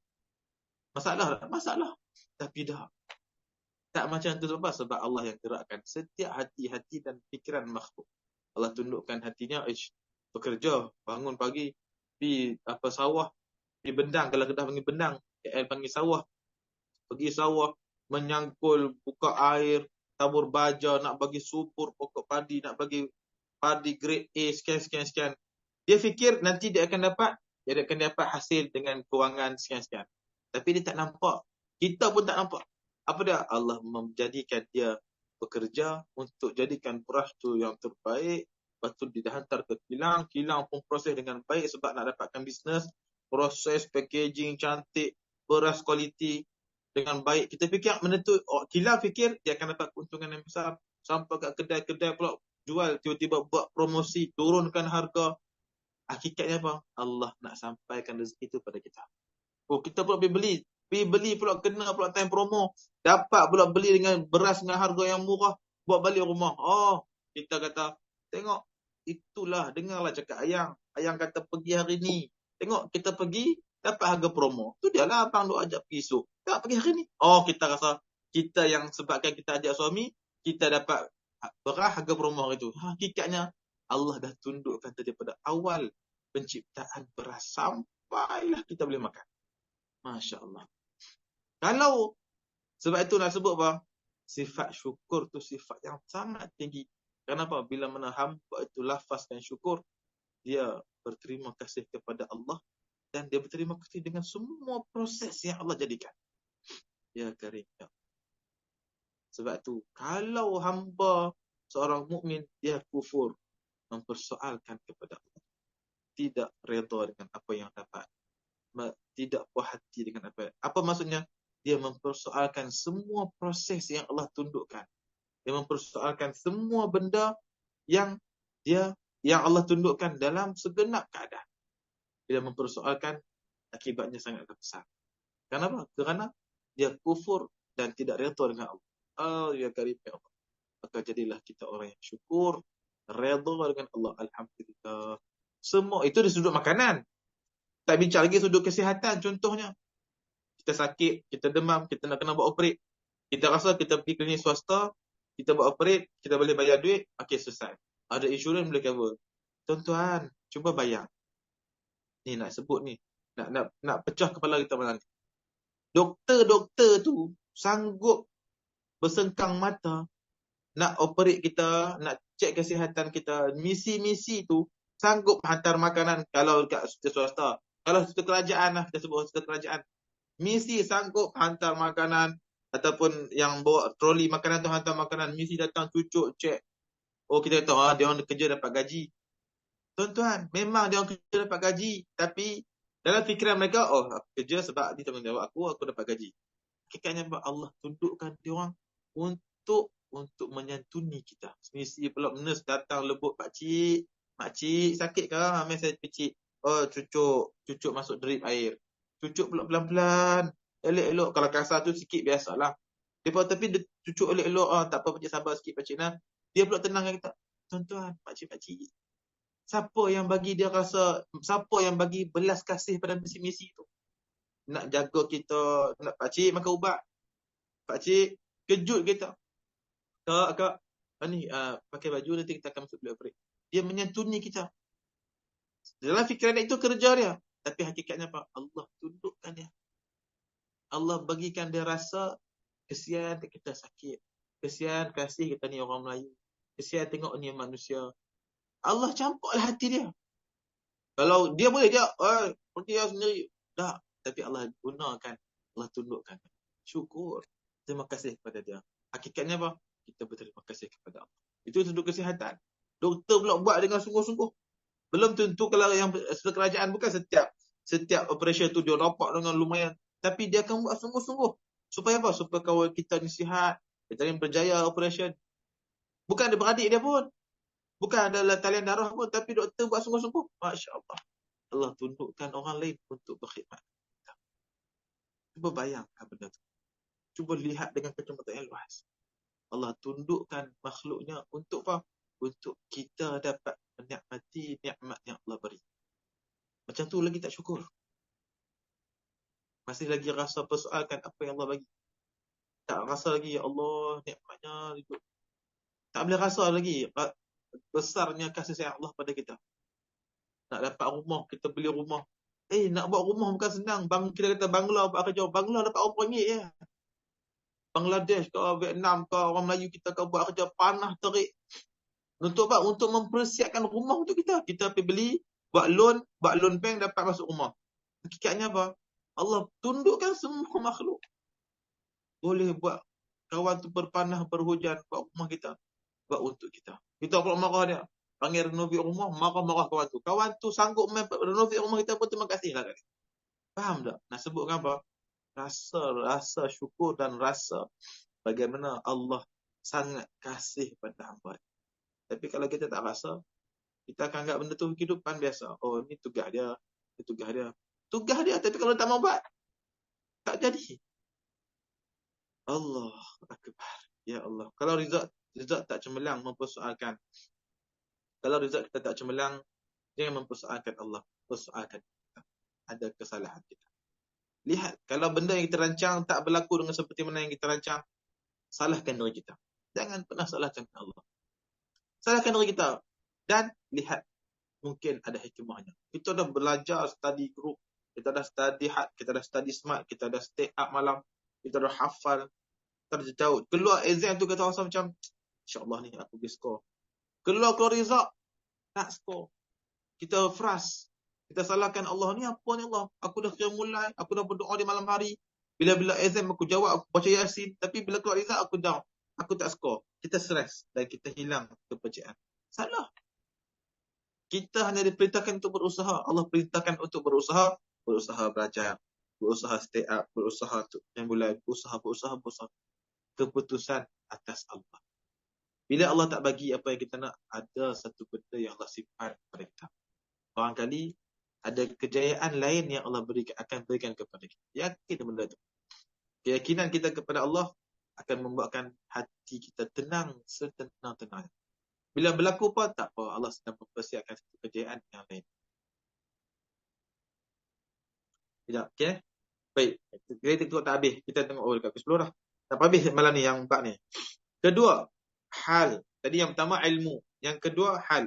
Masalah. Tapi dah. Tak macam tu sebab Allah yang gerakkan setiap hati-hati dan fikiran makhluk. Allah tundukkan hatinya, bekerja, bangun pagi, pergi sawah, pergi bendang, kalau Kedah panggil bendang, KL panggil sawah. Pergi sawah, menyangkul, buka air, tabur baja, nak bagi subur pokok padi, nak bagi padi grade A, sekian. Dia fikir nanti dia akan dapat hasil dengan kewangan sekian. Tapi dia tak nampak. Kita pun tak nampak. Apa dia? Allah menjadikan dia bekerja untuk jadikan beras tu yang terbaik. Lepas tu dia hantar ke kilang. Kilang pun proses dengan baik sebab nak dapatkan bisnes. Proses, packaging cantik, beras kualiti dengan baik. Kita fikir kilang fikir dia akan dapat keuntungan yang besar. Sampai kat kedai-kedai pula jual, tiba-tiba buat promosi, turunkan harga. Hakikatnya apa? Allah nak sampaikan rezeki itu pada kita. Kita pula pergi beli pula kena pula time promo. Dapat pula beli dengan beras dengan harga yang murah. Buat balik rumah. Kita kata, tengok, itulah, dengarlah cakap Ayang. Ayang kata pergi hari ni. Tengok, kita pergi, dapat harga promo. Tu dia lah abang duk ajak pergi esok. Tak pergi hari ni. Kita rasa, kita yang sebabkan kita ajak suami, kita dapat beras harga promo hari tu. Hakikatnya, Allah dah tundukkan daripada awal penciptaan beras sampailah kita boleh makan. Masya Allah. Kalau sebab itu nak sebut apa? Sifat syukur tu sifat yang sangat tinggi. Kenapa? Bila mana hamba itu lafazkan syukur, dia berterima kasih kepada Allah dan dia berterima kasih dengan semua proses yang Allah jadikan. Ya Karim. Ya. Sebab itu kalau hamba seorang mukmin dia kufur, mempersoalkan kepada Allah, tidak redha dengan apa yang dapat, tidak puas hati dengan apa maksudnya? Dia mempersoalkan semua proses yang Allah tundukkan. Dia mempersoalkan semua benda yang Allah tundukkan dalam segenap keadaan. Dia mempersoalkan, akibatnya sangat besar. Kenapa? Kerana dia kufur dan tidak redha dengan Allah. Ya Karim ya Allah. Maka jadilah kita orang yang syukur, redha dengan Allah. Alhamdulillah. Semua itu di sudut makanan. Tak bincang lagi sudut kesihatan. Contohnya, kita sakit, kita demam, kita nak kena buat operate. Kita rasa kita pergi klinik swasta, kita buat operate, kita boleh bayar duit, selesai. Ada insurans boleh cover. Tuan-tuan, cuba bayar. Ni nak sebut ni. Nak pecah kepala kita malam ni. Doktor-doktor tu sanggup bersengkang mata nak operate kita, nak cek kesihatan kita. Misi-misi tu sanggup hantar makanan kalau kat swasta. Kalau hospital kerajaan lah, kita sebut hospital kerajaan. Misi sanggup hantar makanan ataupun yang bawa troli makanan tu hantar makanan. Misi datang cucuk, cek. Oh, kita kata, dia orang kerja dapat gaji. Tuan-tuan, memang dia orang kerja dapat gaji. Tapi dalam fikiran mereka, oh, aku kerja sebab dia tanggungjawab aku dapat gaji. Hakikatnya Allah tundukkan dia orang untuk menyantuni kita. Misi pula nurse datang lebut, makcik sakit ke? Ambil saya picit. Oh, cucuk masuk drip air. Cucuk pula pelan-pelan. Elok-elok. Kalau kasar tu sikit biasalah. Tapi dia cucuk elok-elok. Tak apa, pakcik sabar sikit pakcik nak. Dia pula tenangkan kita. Tuan-tuan, pakcik-pakcik. Siapa yang bagi dia rasa, siapa yang bagi belas kasih pada misi-misi tu? Nak jaga kita, nak pakcik makan ubat. Pakcik kejut kita. Kak, ni pakai baju nanti kita akan masuk bilik operate. Dia menyantuni kita. Dalam fikiran itu kerja dia. Tapi hakikatnya apa? Allah tundukkan dia. Allah bagikan dia rasa kesian kita sakit. Kesian kasih kita ni orang Melayu. Kesian tengok ni manusia. Allah campurlah hati dia. Kalau dia boleh dia, pergi dia sendiri. Tak. Tapi Allah gunakan. Allah tundukkan. Syukur. Terima kasih kepada dia. Hakikatnya apa? Kita berterima kasih kepada Allah. Itu tunduk kesihatan. Doktor pula buat dengan sungguh-sungguh. Belum tentu kalau yang kerajaan bukan setiap operasi tu dia rapat dengan lumayan. Tapi dia akan buat sungguh-sungguh. Supaya apa? Supaya kawan kita ni sihat. Kita ni berjaya operasi. Bukan ada beradik dia pun. Bukan ada talian darah pun. Tapi doktor buat sungguh-sungguh. Masya Allah. Allah tundukkan orang lain untuk berkhidmat. Cuba bayangkan benda tu. Cuba lihat dengan kacamata yang luas. Allah tundukkan makhluknya untuk apa? Untuk kita dapat menikmati nikmat yang Allah beri. Macam tu lagi tak syukur. Masih lagi rasa persoalkan apa yang Allah bagi. Tak rasa lagi, ya Allah, nikmatnya hidup. Tak boleh rasa lagi besarnya kasih sayang Allah pada kita. Nak dapat rumah, kita beli rumah. Nak buat rumah bukan senang. Kita kata Bangla buat kerja. Bangla dapat RM1 je. Bangladesh ke Vietnam ke orang Melayu kita ke buat kerja panah terik. Untuk apa? Untuk mempersiapkan rumah untuk kita. Kita pergi beli, buat loan bank dapat masuk rumah. Hakikatnya apa? Allah tundukkan semua makhluk. Boleh buat kawan tu berpanah berhujan buat rumah kita. Buat untuk kita. Kita pula marah dia. Panggil renovate rumah, marah-marah kawan tu. Kawan tu sanggup renovate rumah kita pun terima kasih lah. Faham tak? Nak sebutkan apa? Rasa syukur dan rasa bagaimana Allah sangat kasih pada hamba. Tapi kalau kita tak rasa, kita akan anggap benda tu kehidupan biasa. Oh, ni tugas dia. Ini tugas dia. Tugas dia, tapi kalau tak mau buat, tak jadi. Allah Akbar. Ya Allah. Kalau Rizak tak cemerlang mempersoalkan. Kalau Rizak kita tak cemerlang, jangan mempersoalkan Allah. Persoalkan kita. Ada kesalahan kita. Lihat, kalau benda yang kita rancang tak berlaku dengan seperti mana yang kita rancang, salahkan diri kita. Jangan pernah salahkan Allah. Salahkan diri kita. Dan lihat, mungkin ada hikmahnya. Kita dah belajar study group, kita dah study hard, kita dah study smart, kita dah stay up malam, kita dah hafal, kita dah jauh. Keluar exam tu kita rasa macam, insyaAllah ni aku pergi score. Keluar result, tak score. Kita frust. Kita salahkan Allah, ni apa ni Allah? Aku dah kira mulai, aku dah berdoa di malam hari. Bila exam aku jawab, aku baca Yasin. Tapi bila keluar result, aku down. Aku tak score. Kita stres dan kita hilang kepercayaan. Salah. Kita hanya diperintahkan untuk berusaha. Allah perintahkan untuk berusaha. Berusaha belajar. Berusaha stay up. Berusaha untuk yang mulai. Berusaha. Keputusan atas Allah. Bila Allah tak bagi apa yang kita nak, ada satu benda yang Allah simpan kepada kita. Barangkali ada kejayaan lain yang Allah akan berikan kepada kita. Yakin benda itu. Keyakinan kita kepada Allah akan membuatkan hati kita tenang setenang-tenang. Bila berlaku apa, tak apa. Allah sedang mempersiapkan satu kejayaan yang lain. Sekejap, okay? Baik, kita tengok tak habis. Kita tengok dekat pukul 10 dah. Tak habis malam ni yang bab ni. Kedua, hal. Tadi yang pertama ilmu. Yang kedua, hal.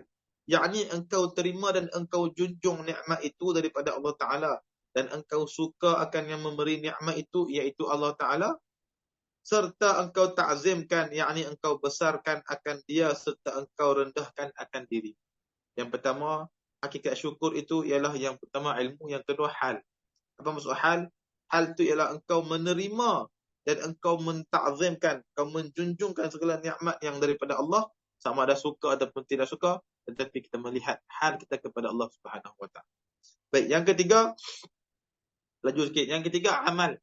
yakni engkau terima dan engkau junjung nikmat itu daripada Allah Ta'ala, dan engkau suka akan yang memberi nikmat itu, iaitu Allah Ta'ala, serta engkau ta'zimkan, yakni engkau besarkan akan dia, serta engkau rendahkan akan diri. Yang pertama, hakikat syukur itu ialah yang pertama ilmu, yang kedua hal. Apa maksud hal? Hal itu ialah engkau menerima dan engkau menta'zimkan, engkau menjunjungkan segala nikmat yang daripada Allah, sama ada suka ataupun tidak suka, tetapi kita melihat hal kita kepada Allah Subhanahu Wa Taala. Baik, yang ketiga, laju sikit. Yang ketiga, amal.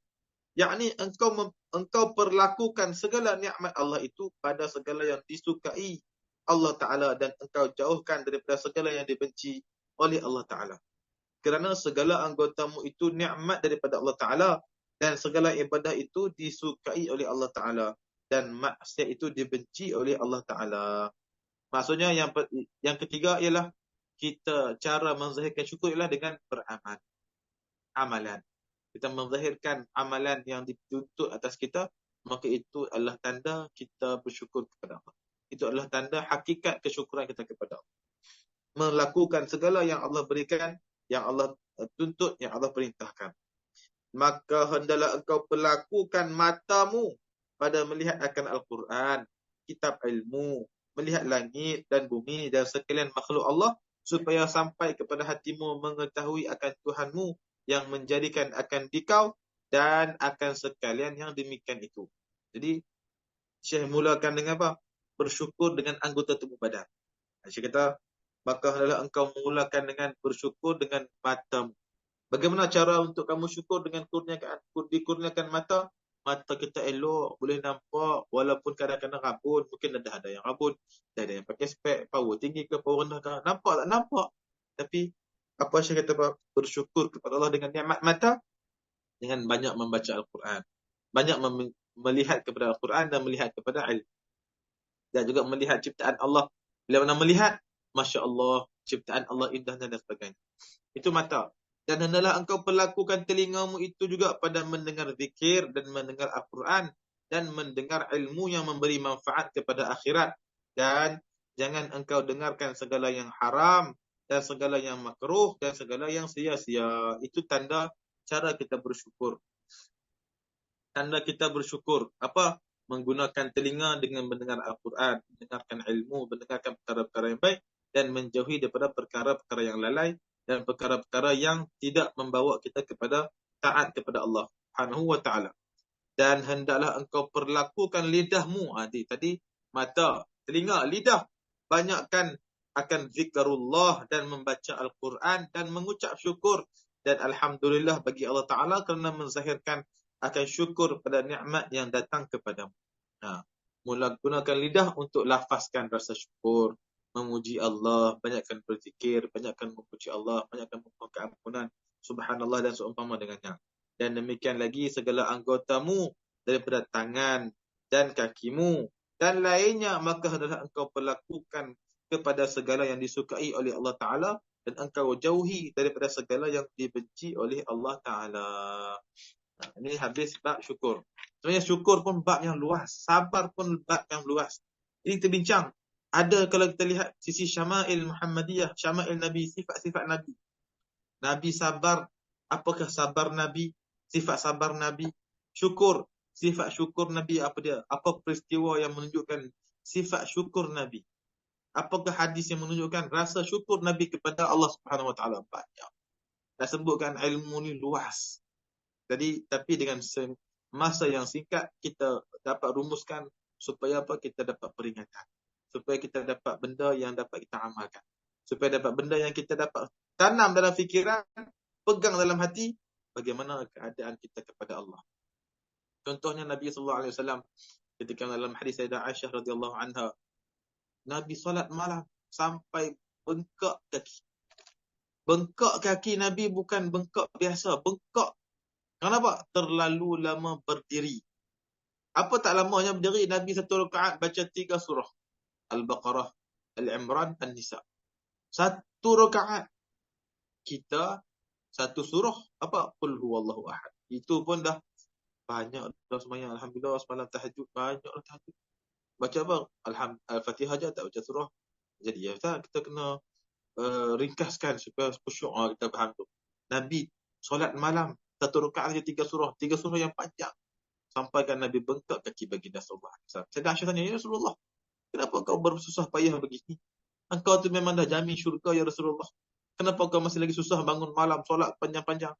Yakni engkau perlakukan segala nikmat Allah itu pada segala yang disukai Allah Ta'ala, dan engkau jauhkan daripada segala yang dibenci oleh Allah Ta'ala. Kerana segala anggotamu itu nikmat daripada Allah Ta'ala, dan segala ibadah itu disukai oleh Allah Ta'ala, dan maksiat itu dibenci oleh Allah Ta'ala. Maksudnya yang ketiga ialah kita cara menzahirkan syukur ialah dengan beramal. Amalan. Kita menzahirkan amalan yang dituntut atas kita, maka itu adalah tanda kita bersyukur kepada Allah. Itu adalah tanda hakikat kesyukuran kita kepada Allah. Melakukan segala yang Allah berikan, yang Allah tuntut, yang Allah perintahkan. Maka hendaklah engkau perlakukan matamu pada melihat akan Al-Quran, kitab ilmu, melihat langit dan bumi dan sekalian makhluk Allah, supaya sampai kepada hatimu mengetahui akan Tuhanmu yang menjadikan akan dikau, dan akan sekalian yang demikian itu. Jadi Syekh mulakan dengan apa? Bersyukur dengan anggota tubuh badan. Syekh kata, maka hendaklah engkau mulakan dengan bersyukur dengan matamu. Bagaimana cara untuk kamu syukur? Dengan dikurniakan mata. Mata kita elok, boleh nampak, walaupun kadang-kadang rabun, mungkin ada yang rabun, ada yang pakai spek, power tinggi ke power rendah ke, nampak tak nampak. Tapi apa Syekh kata, bersyukur kepada Allah dengan nikmat mata, dengan banyak membaca Al-Quran, banyak melihat kepada Al-Quran dan melihat kepada ilmu, dan juga melihat ciptaan Allah. Bila mana melihat, Masya Allah, ciptaan Allah indahnya dan sebagainya. Itu mata. Dan hendaklah engkau perlakukan telingamu itu juga pada mendengar zikir dan mendengar Al-Quran, dan mendengar ilmu yang memberi manfaat kepada akhirat. Dan jangan engkau dengarkan segala yang haram, dan segala yang makruh, dan segala yang sia-sia. Itu tanda cara kita bersyukur. Tanda kita bersyukur. Apa? Menggunakan telinga dengan mendengar Al-Quran, mendengarkan ilmu, mendengarkan perkara-perkara yang baik, dan menjauhi daripada perkara-perkara yang lalai, dan perkara-perkara yang tidak membawa kita kepada taat kepada Allah Subhanahu wa Ta'ala. Dan hendaklah engkau perlakukan lidahmu. Tadi mata, telinga, lidah. Banyakkan akan zikrullah dan membaca Al-Quran dan mengucap syukur. Dan Alhamdulillah bagi Allah Ta'ala kerana menzahirkan akan syukur pada nikmat yang datang kepadamu. Mula gunakan lidah untuk lafazkan rasa syukur, memuji Allah, banyakkan berzikir, banyakkan memuji Allah, banyakkan memohon keampunan, subhanallah dan seumpama dengannya. Dan demikian lagi segala anggotamu daripada tangan dan kakimu dan lainnya, maka hendaklah engkau perlakukan kepada segala yang disukai oleh Allah Ta'ala, dan engkau jauhi daripada segala yang dibenci oleh Allah Ta'ala. Ini habis bab syukur. Sebenarnya syukur pun bab yang luas, sabar pun bab yang luas. Jadi kita bincang, ada kalau kita lihat sisi syama'il Muhammadiyah, syama'il Nabi, sifat-sifat Nabi. Nabi sabar, apakah sabar Nabi? Sifat sabar Nabi. Syukur, sifat syukur Nabi apa dia? Apa peristiwa yang menunjukkan sifat syukur Nabi? Apakah hadis yang menunjukkan rasa syukur Nabi kepada Allah Subhanahu Wa Taala? Banyak. Dah sebutkan ilmu ni luas. Jadi tapi dengan masa yang singkat kita dapat rumuskan supaya apa? Kita dapat peringatan. Supaya kita dapat benda yang dapat kita amalkan. Supaya dapat benda yang kita dapat tanam dalam fikiran, pegang dalam hati, bagaimana keadaan kita kepada Allah. Contohnya Nabi sallallahu alaihi wasallam ketika dalam hadis Sayyidah Aisyah radhiyallahu anha, Nabi solat malam sampai bengkak kaki. Bengkak kaki Nabi bukan bengkak biasa, bengkak. Kenapa? Terlalu lama berdiri. Apa tak lamanya berdiri? Nabi satu rakaat baca 3 surah. Al-Baqarah, Al-Imran, An-Nisa. Satu rakaat. Kita satu surah apa? Qul huwallahu ahad. Itu pun dah banyak dah semayang. Alhamdulillah semalam tahajud banyak tahajud. Baca apa? Al-Fatihah aja tak baca surah. Jadi ya kita kena ringkaskan supaya khusyuk. Kita faham tu. Nabi solat malam 1 rakaat saja 3 surah, 3 surah yang panjang. Sampaikan Nabi bengkak kaki baginda sallallahu alaihi wasallam. Sayyidah Aisyah tanya, "Ya Rasulullah, kenapa kau bersusah payah begini? Engkau tu memang dah jamin syurga ya Rasulullah. Kenapa kau masih lagi susah bangun malam solat panjang-panjang?"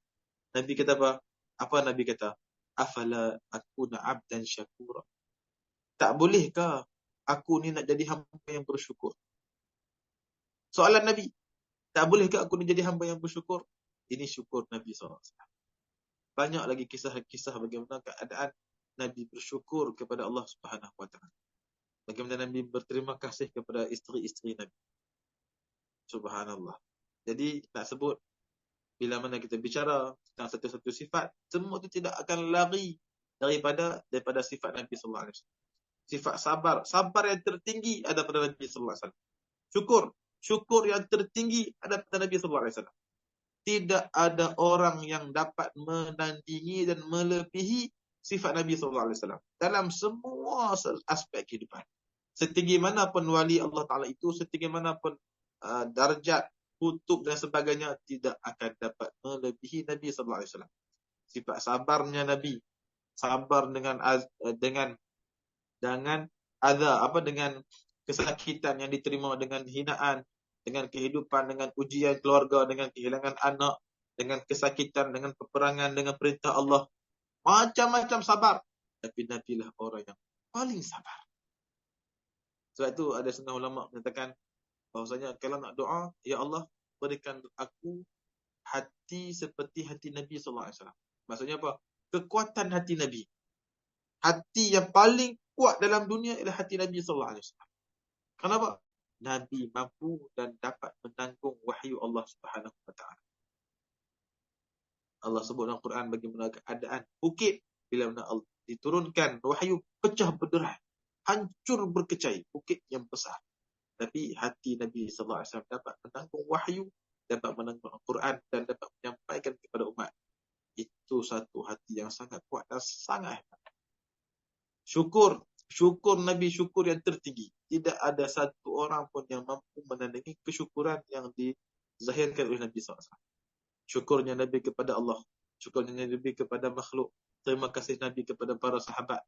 Nabi kata apa? Apa Nabi kata? Afala akuna abdan syakura. Tak bolehkah aku ni nak jadi hamba yang bersyukur? Soalan Nabi. Tak bolehkah aku ni jadi hamba yang bersyukur? Ini syukur Nabi SAW. Banyak lagi kisah-kisah bagaimana keadaan Nabi bersyukur kepada Allah Subhanahu Wa Taala. Bagaimana Nabi berterima kasih kepada isteri-isteri Nabi. Subhanallah. Jadi nak sebut, bila mana kita bicara tentang satu-satu sifat, semua itu tidak akan lari daripada sifat Nabi sallallahu alaihi wasallam. Sifat sabar yang tertinggi ada pada Nabi sallallahu alaihi wasallam. Syukur yang tertinggi ada pada Nabi sallallahu alaihi wasallam. Tidak ada orang yang dapat menandingi dan melebihi sifat Nabi sallallahu alaihi wasallam dalam semua aspek kehidupan. Setinggi mana pun wali Allah Taala itu, setinggi mana pun darjat, kutub dan sebagainya, tidak akan dapat melebihi Nabi sallallahu alaihi wasallam. Sifat sabarnya Nabi, sabar dengan kesakitan yang diterima, dengan hinaan, dengan kehidupan, dengan ujian keluarga, dengan kehilangan anak, dengan kesakitan, dengan peperangan, dengan perintah Allah. Macam-macam sabar. Tapi Nabi lah orang yang paling sabar. Sebab itu ada setengah ulama mengatakan bahawasanya kalau nak doa, ya Allah, berikan aku hati seperti hati Nabi sallallahu alaihi wasallam. Maksudnya apa? Kekuatan hati Nabi. Hati yang paling kuat dalam dunia ialah hati Nabi sallallahu alaihi wasallam. Kenapa? Nabi mampu dan dapat menanggung wahyu Allah Subhanahu wa taala. Allah sebut dalam Quran bagaimana keadaan bukit bila mana Allah diturunkan wahyu, pecah berderai, hancur berkecai, bukit yang besar. Tapi hati Nabi sallallahu alaihi wasallam dapat menanggung wahyu, dapat menanggung Al-Quran dan dapat menyampaikan kepada umat. Itu satu hati yang sangat kuat dan sangat hebat. Syukur Nabi, syukur yang tertinggi. Tidak ada satu orang pun yang mampu menandingi kesyukuran yang dizahirkan oleh Nabi SAW. Syukurnya Nabi kepada Allah, syukurnya Nabi kepada makhluk, terima kasih Nabi kepada para sahabat.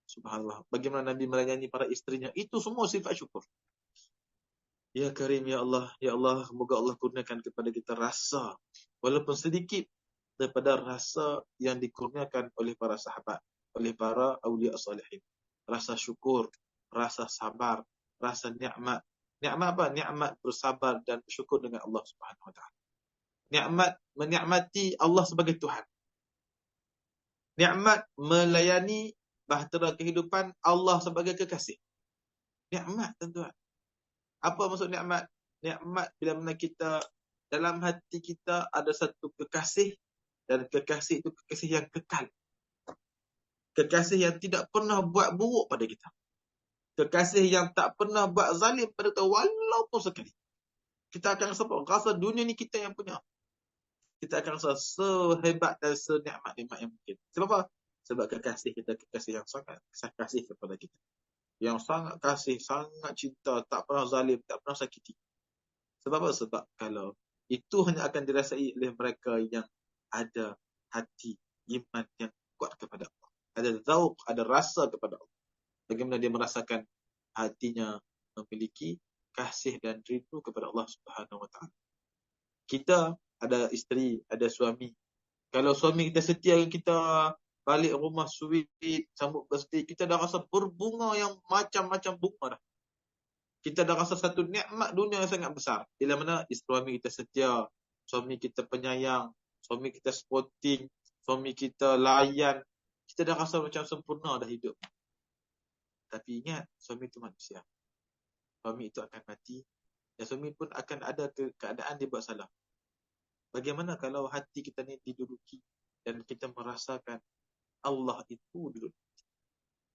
Subhanallah. Bagaimana Nabi melayani para isterinya, itu semua sifat syukur. Ya Karim, ya Allah, semoga Allah kurniakan kepada kita rasa, walaupun sedikit, daripada rasa yang dikurniakan oleh para sahabat, oleh para awliya salihin. Rasa syukur, rasa sabar, rasa nikmat. Nikmat apa? Nikmat bersabar dan bersyukur dengan Allah Subhanahu Wa Taala. Nikmat menikmati Allah sebagai Tuhan. Nikmat melayani bahtera kehidupan Allah sebagai kekasih. Nikmat, tuan-tuan. Apa maksud nikmat? Nikmat bila mana kita, dalam hati kita ada satu kekasih, dan kekasih itu kekasih yang kekal. Kekasih yang tidak pernah buat buruk pada kita. Kekasih yang tak pernah buat zalim pada kita walaupun sekali. Kita akan rasa dunia ni kita yang punya. Kita akan rasa sehebat dan senikmat-nikmat yang mungkin. Sebab apa? Sebab kekasih kita, kekasih yang sangat kasih kepada kita. Yang sangat kasih, sangat cinta, tak pernah zalim, tak pernah sakiti. Sebab apa? Sebab kalau itu hanya akan dirasai oleh mereka yang ada hati iman yang kuat kepada Allah. Ada zauq, ada rasa kepada Allah. Bagaimana dia merasakan hatinya memiliki kasih dan rindu kepada Allah Subhanahu Wa Taala. Kita ada isteri, ada suami. Kalau suami kita setia dengan kita, balik rumah sweet, sambut birthday, kita dah rasa berbunga yang macam-macam bunga dah. Kita dah rasa satu nikmat dunia yang sangat besar. Bila mana suami kita setia, suami kita penyayang, suami kita sporting, suami kita layan, kita dah rasa macam sempurna dah hidup. Tapi ingat, suami itu manusia. Suami itu akan mati, dan suami pun akan ada keadaan dia buat salah. Bagaimana kalau hati kita ni diduduki dan kita merasakan Allah itu duduk.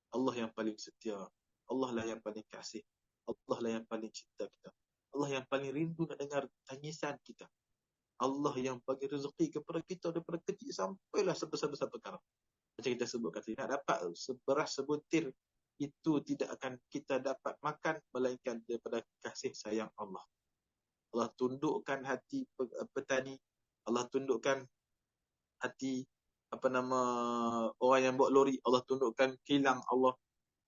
Allah yang paling setia, Allah lah yang paling kasih, Allah lah yang paling cinta kita, Allah yang paling rindu nak dengar tangisan kita, Allah yang bagi rezeki kepada kita daripada kecil sampailah sebesar-besar perkara. Macam kita sebutkan tadi, nak dapat seberas sebutir itu tidak akan kita dapat makan melainkan daripada kasih sayang Allah. Allah tundukkan hati petani, Allah tundukkan hati orang yang bawa lori, Allah tundukkan kilang,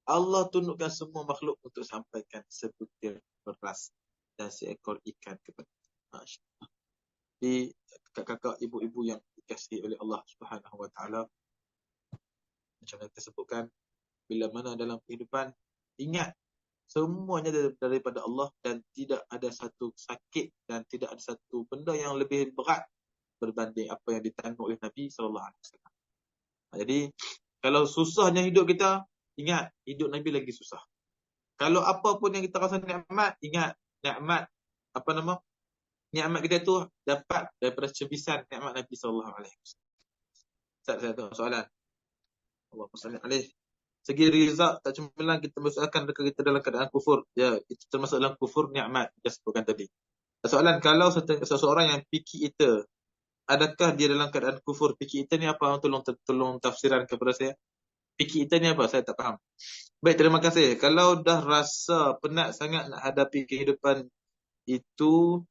Allah tundukkan semua makhluk untuk sampaikan sebutir beras dan seekor ikan kepada Masya. Di kakak-kakak, ibu-ibu yang dikasihi oleh Allah Subhanahu Wa Taala, macam yang kita sebutkan, bila mana dalam kehidupan, ingat semuanya daripada Allah dan tidak ada satu sakit dan tidak ada satu benda yang lebih berat berbanding apa yang ditanggung oleh Nabi SAW. Jadi kalau susahnya hidup kita, ingat hidup Nabi lagi susah. Kalau apa pun yang kita rasa nikmat, ingat nikmat nikmat kita tu dapat daripada cebisan nikmat Nabi SAW. Ustaz, saya tahu soalan. Allahumma salli alaihi. Segi rizak tak cemerlang kita masalahkan kita dalam keadaan kufur. Ya, itu termasuk dalam kufur nikmat yang sebutkan tadi. Soalan, kalau seseorang yang picky eater, adakah dia dalam keadaan kufur? Picky eater ni apa? Tolong tafsiran kepada saya. Picky eater ni apa? Saya tak faham. Baik, terima kasih. Kalau dah rasa penat sangat nak hadapi kehidupan itu,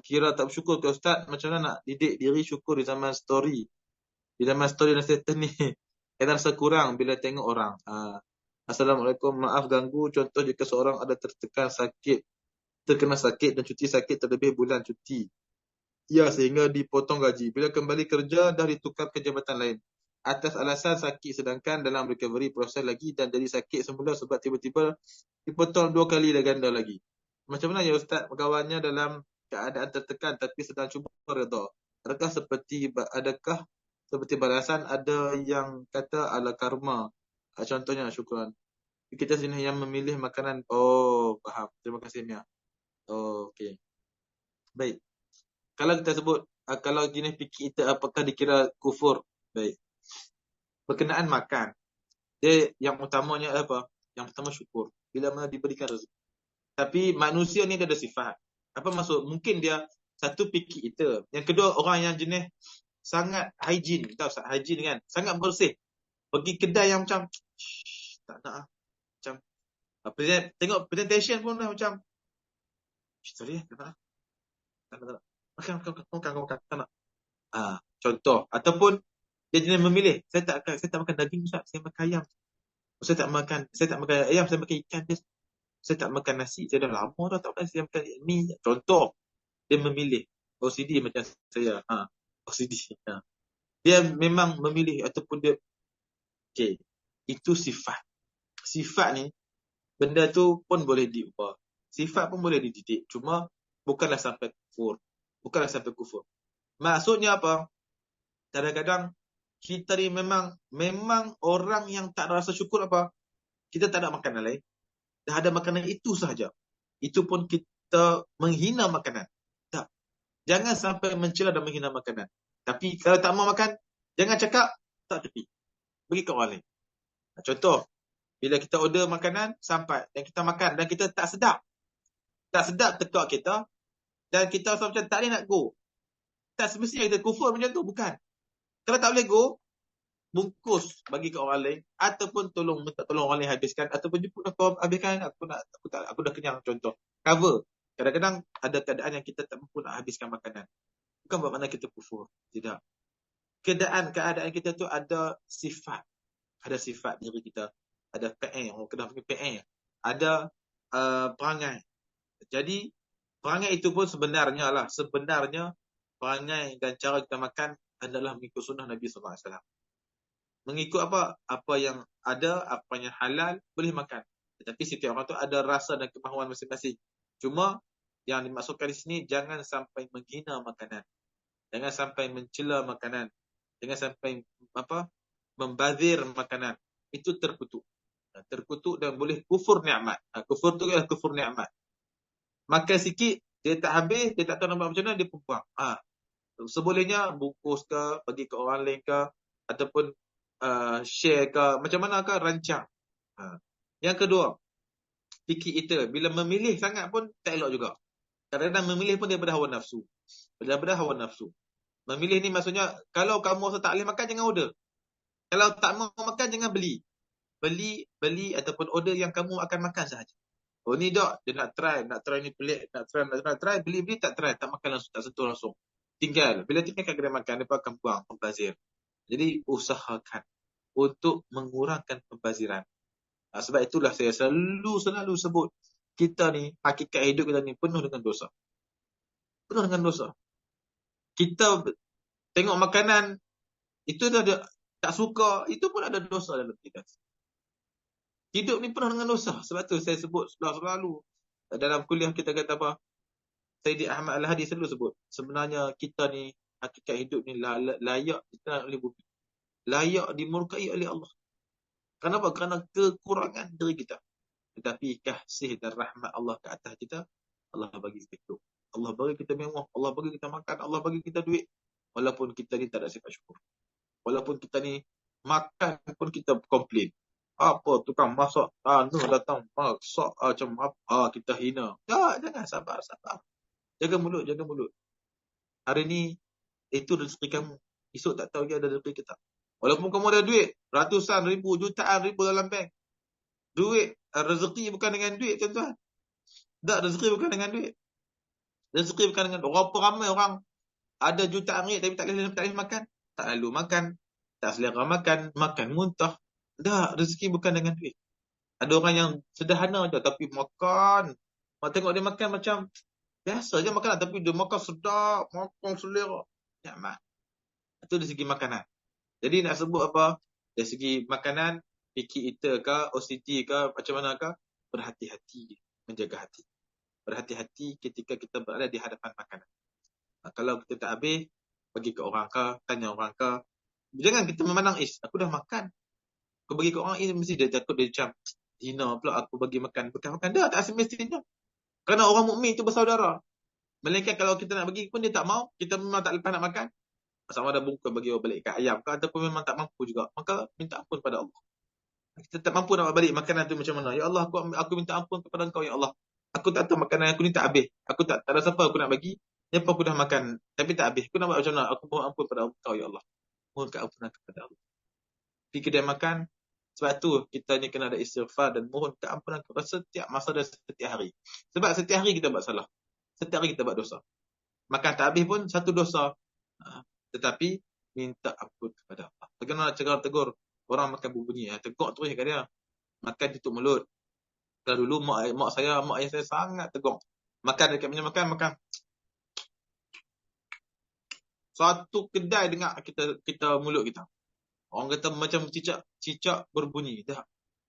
kira tak bersyukur ke Ustaz? Macam mana nak didik diri syukur di zaman story? Di zaman story nasihat ni, kita rasa kurang bila tengok orang. Assalamualaikum, maaf ganggu. Contoh, jika seorang ada terkena sakit dan cuti sakit terlebih bulan cuti, ya, sehingga dipotong gaji. Bila kembali kerja, dah ditukar ke jabatan lain atas alasan sakit, sedangkan dalam recovery proses lagi dan jadi sakit semula sebab tiba-tiba dipotong 2 kali dah ganda lagi. Macam mana ya Ustaz, kawannya dalam keadaan tertekan tapi sedang cuba redha? Adakah seperti balasan? Ada yang kata ala karma. Contohnya, syukran. Kita sini yang memilih makanan. Oh, faham. Terima kasih Mia. Oh, okey. Baik. Kalau kita sebut, kalau jenis fikir kita apakah dikira kufur? Baik. Berkenaan makan, dia yang utamanya apa? Yang pertama syukur. Bila mana diberikan rezeki. Tapi manusia ni dia ada sifat. Apa maksud? Mungkin dia satu fikir kita. Yang kedua, orang yang jenis sangat hygiene. Tahu tak hygiene kan? Sangat bersih. Pergi kedai yang macam tak nak macam tengok presentation pun dah macam sorry, tak nak. Makan, tak nak. Contoh. Ataupun dia jenis memilih. Saya tak makan daging, Ustaz. Saya makan ayam. Saya tak makan ayam, saya makan ikan. Saya tak makan nasi. Saya dah lama dah tak makan. Saya makan mi. Contoh. Dia memilih. OCD macam saya. OCD. Dia memang memilih ataupun dia. Okay. Itu sifat. Sifat ni, benda tu pun boleh diubah. Sifat pun boleh dididik. Cuma bukanlah sampai kufur. Maksudnya apa? Kadang-kadang kita ni memang orang yang tak rasa syukur apa? Kita tak ada makanan lain. Dah ada makanan itu sahaja. Itu pun kita menghina makanan. Tak. Jangan sampai mencela dan menghina makanan. Tapi kalau tak mau makan, jangan cakap tak tepi. Bagi ke orang lain. Contoh, bila kita order makanan sampai dan kita makan dan kita tak sedap. Tak sedap tekak kita dan kita rasa macam tak boleh nak go. Tak semestinya kita kufur macam tu, bukan. Kalau tak boleh go, bungkus bagi ke orang lain ataupun minta tolong orang lain habiskan ataupun jemput aku habiskan, aku dah kenyang, contoh. Cover. Kadang-kadang ada keadaan yang kita tak mampu nak habiskan makanan. Bukan bermakna kita kufur, tidak. Keadaan kita tu ada sifat. Ada sifat diri kita. Ada PN, orang kena panggil PN. Ada perangai. Jadi perangai itu pun sebenarnya perangai dan cara kita makan adalah mengikut sunnah Nabi SAW. Mengikut apa? Apa yang ada, apa yang halal, boleh makan. Tetapi setiap orang tu ada rasa dan kemahuan masing-masing. Cuma yang dimaksudkan di sini, jangan sampai menghina makanan. Jangan sampai mencela makanan. Jangan sampai membazir makanan. Itu terkutuk. Terkutuk dan boleh kufur nikmat. Kufur tu adalah kufur nikmat. Makan sikit, dia tak habis, dia tak tahu nak buat macam mana, dia pun buang. Sebolehnya bungkus ke, bagi ke orang lain ke, ataupun share ke, macam mana ke, rancang. Yang kedua, picky eater. Bila memilih sangat pun tak elok juga. Kadang-kadang memilih pun daripada hawa nafsu. Memilih ni maksudnya, kalau kamu rasa tak boleh makan, jangan order. Kalau tak mau makan, jangan beli ataupun order yang kamu akan makan sahaja. Oh ni dok, dia nak try ni pelik, nak try, beli tak try, tak makan langsung, tak sentuh langsung. Tinggal, bila tinggal kat kedai makan, dia akan buang, membazir. Jadi usahakan untuk mengurangkan pembaziran. Sebab itulah saya selalu sebut, kita ni, hakikat hidup kita ni penuh dengan dosa. Penuh dengan dosa. Kita tengok makanan, itu dah ada, tak suka, itu pun ada dosa dalam kita. Hidup ni penuh dengan dosa. Sebab tu saya sebut selalu. Dalam kuliah kita kata apa? Sayyidi Ahmad Al-Hadi selalu sebut. Sebenarnya kita ni, hakikat hidup ni layak diterang oleh bumi. Layak dimurkai oleh Allah. Kenapa? Kerana kekurangan diri kita. Tetapi kasih dan rahmat Allah ke atas kita, Allah bagi kita hidup. Allah bagi kita mewah. Allah bagi kita makan. Allah bagi kita duit. Walaupun kita ni tak ada sifat syukur. Walaupun kita ni makan pun kita komplain. Apa tukang masak, datang masak macam apa, kita hina. Jangan, sabar. Jaga mulut. Hari ni, itu rezeki kamu. Esok tak tahu dia ada rezeki kita. Walaupun kamu ada duit, ratusan ribu, jutaan ribu dalam bank. Duit, rezeki bukan dengan duit, tuan-tuan. Tak, rezeki bukan dengan duit. Rezeki bukan dengan, berapa ramai orang ada jutaan ringgit tapi tak boleh makan. Tak lalu makan, tak selera makan muntah. Tak, rezeki bukan dengan duit. Ada orang yang sederhana je tapi makan. Tengok dia makan macam biasa je makanan, tapi dia makan sedap, makan selera. Nyaman. Itu dari segi makanan. Jadi nak sebut apa? Dari segi makanan, picky eater ke, OCD ke, macam mana ke, berhati-hati menjaga hati. Berhati-hati ketika kita berada di hadapan makanan. Kalau kita tak habis, bagi ke orang ke, tanya orang ke. Jangan kita memandang, aku dah makan. Aku bagi ke orang, mesti dia takut dia macam, hina pula aku bagi makan. Bukan makan, dah tak semestinya. Kerana orang mukmin itu bersaudara. Melainkan kalau kita nak bagi pun dia tak mau, kita memang tak lepas nak makan. Sama ada bungkus bagi orang balik kat ayam ke, ataupun memang tak mampu juga. Maka minta ampun pada Allah. Kita tak mampu nak balik makanan tu macam mana. Ya Allah, aku minta ampun kepada Engkau, Ya Allah. Aku tak tahu makanan aku ni tak habis. Aku tak ada siapa aku nak bagi. Siapa aku dah makan tapi tak habis. Aku nak buat macam mana? Aku mohon ampun pada Engkau, Ya Allah. Mohon keampunan kepada Allah. Pergi kedai makan. Sebab tu kita ni kena ada istighfar dan mohon keampunan kepada setiap masa dan setiap hari. Sebab setiap hari kita buat salah. Setiap hari kita buat dosa. Makan tak habis pun satu dosa. Tetapi minta ampun kepada Allah. Bagaimana cara tegur orang makan berbunyi? Tegur terus kat dia. Makan tutup mulut. Kalau dulu mak ayah saya sangat tegur. Makan dekat meja makan. Satu kedai dengar kita mulut kita. Orang kata macam cicak berbunyi. Dah.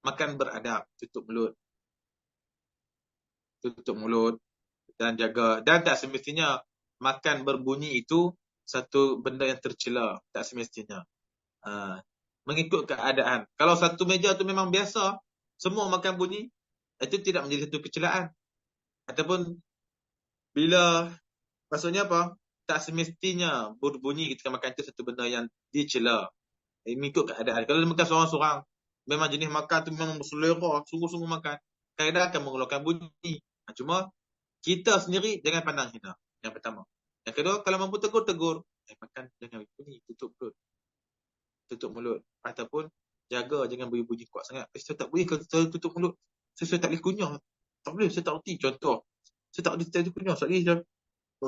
Makan beradab. Tutup mulut. Dan jaga. Dan tak semestinya makan berbunyi itu satu benda yang tercela. Tak semestinya. Mengikut keadaan. Kalau satu meja tu memang biasa, semua makan bunyi, itu tidak menjadi satu kecelaan. Ataupun bila, maksudnya apa? Tak semestinya berbunyi ketika makan itu satu benda yang dicela. Mengikut keadaan. Kalau dia makan seorang-seorang, memang jenis makan tu memang selera, sungguh-sungguh makan, kadang akan mengeluarkan bunyi. Cuma kita sendiri jangan pandang hina. Yang pertama. Yang kedua, kalau mampu tegur. Makan jangan bunyi, tutup mulut. Ataupun jaga jangan beri bunyi kuat sangat. Saya tak boleh kalau saya tutup mulut. Saya tak boleh kunyah. Tak boleh, saya tak reti. Contoh. Saya tak boleh kunyah. Sekali saya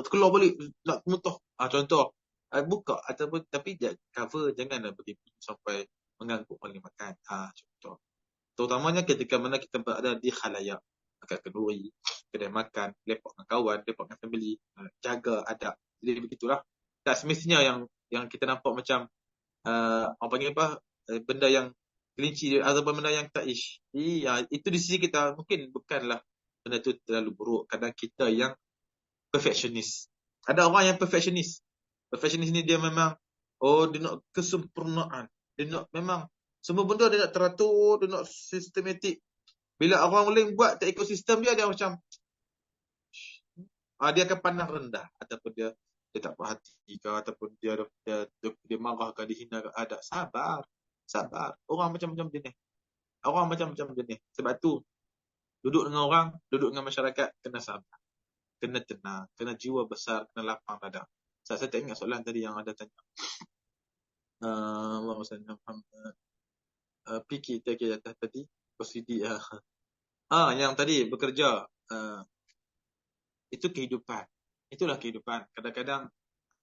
keluar balik nak muntah. Contoh. Buka ataupun tapi cover, janganlah beri bunyi sampai mengganggu orang yang makan. Contoh. Terutamanya ketika mana kita berada di khalayak. Dekat kenduri, kedai makan, lepak dengan kawan, lepak dengan family. Jaga adab. Jadi begitulah. Tak semestinya yang kita nampak macam orang panggil apa, benda yang kelinci ataupun benda yang tak itu di sisi kita mungkin bukanlah benda tu terlalu buruk. Kadang kita yang perfectionist. Ada orang yang perfectionist ni dia memang dia nak kesempurnaan, dia nak memang semua benda dia nak teratur, dia nak sistematik. Bila orang lain buat tak ikut sistem dia macam dia akan pandang rendah, ataupun dia tak perhati ke, ataupun dia marah ke, dia hina ke. Ada sabar. Orang macam-macam jenis. Sebab tu duduk dengan orang, duduk dengan masyarakat, kena sabar, kena tenang, kena jiwa besar, kena lapang dada. Saya tak ingat soalan tadi yang ada tanya. Allahumma salli ala Muhammad. Fikir tadi OCD. Yang tadi bekerja, itu kehidupan. Itulah kehidupan. Kadang-kadang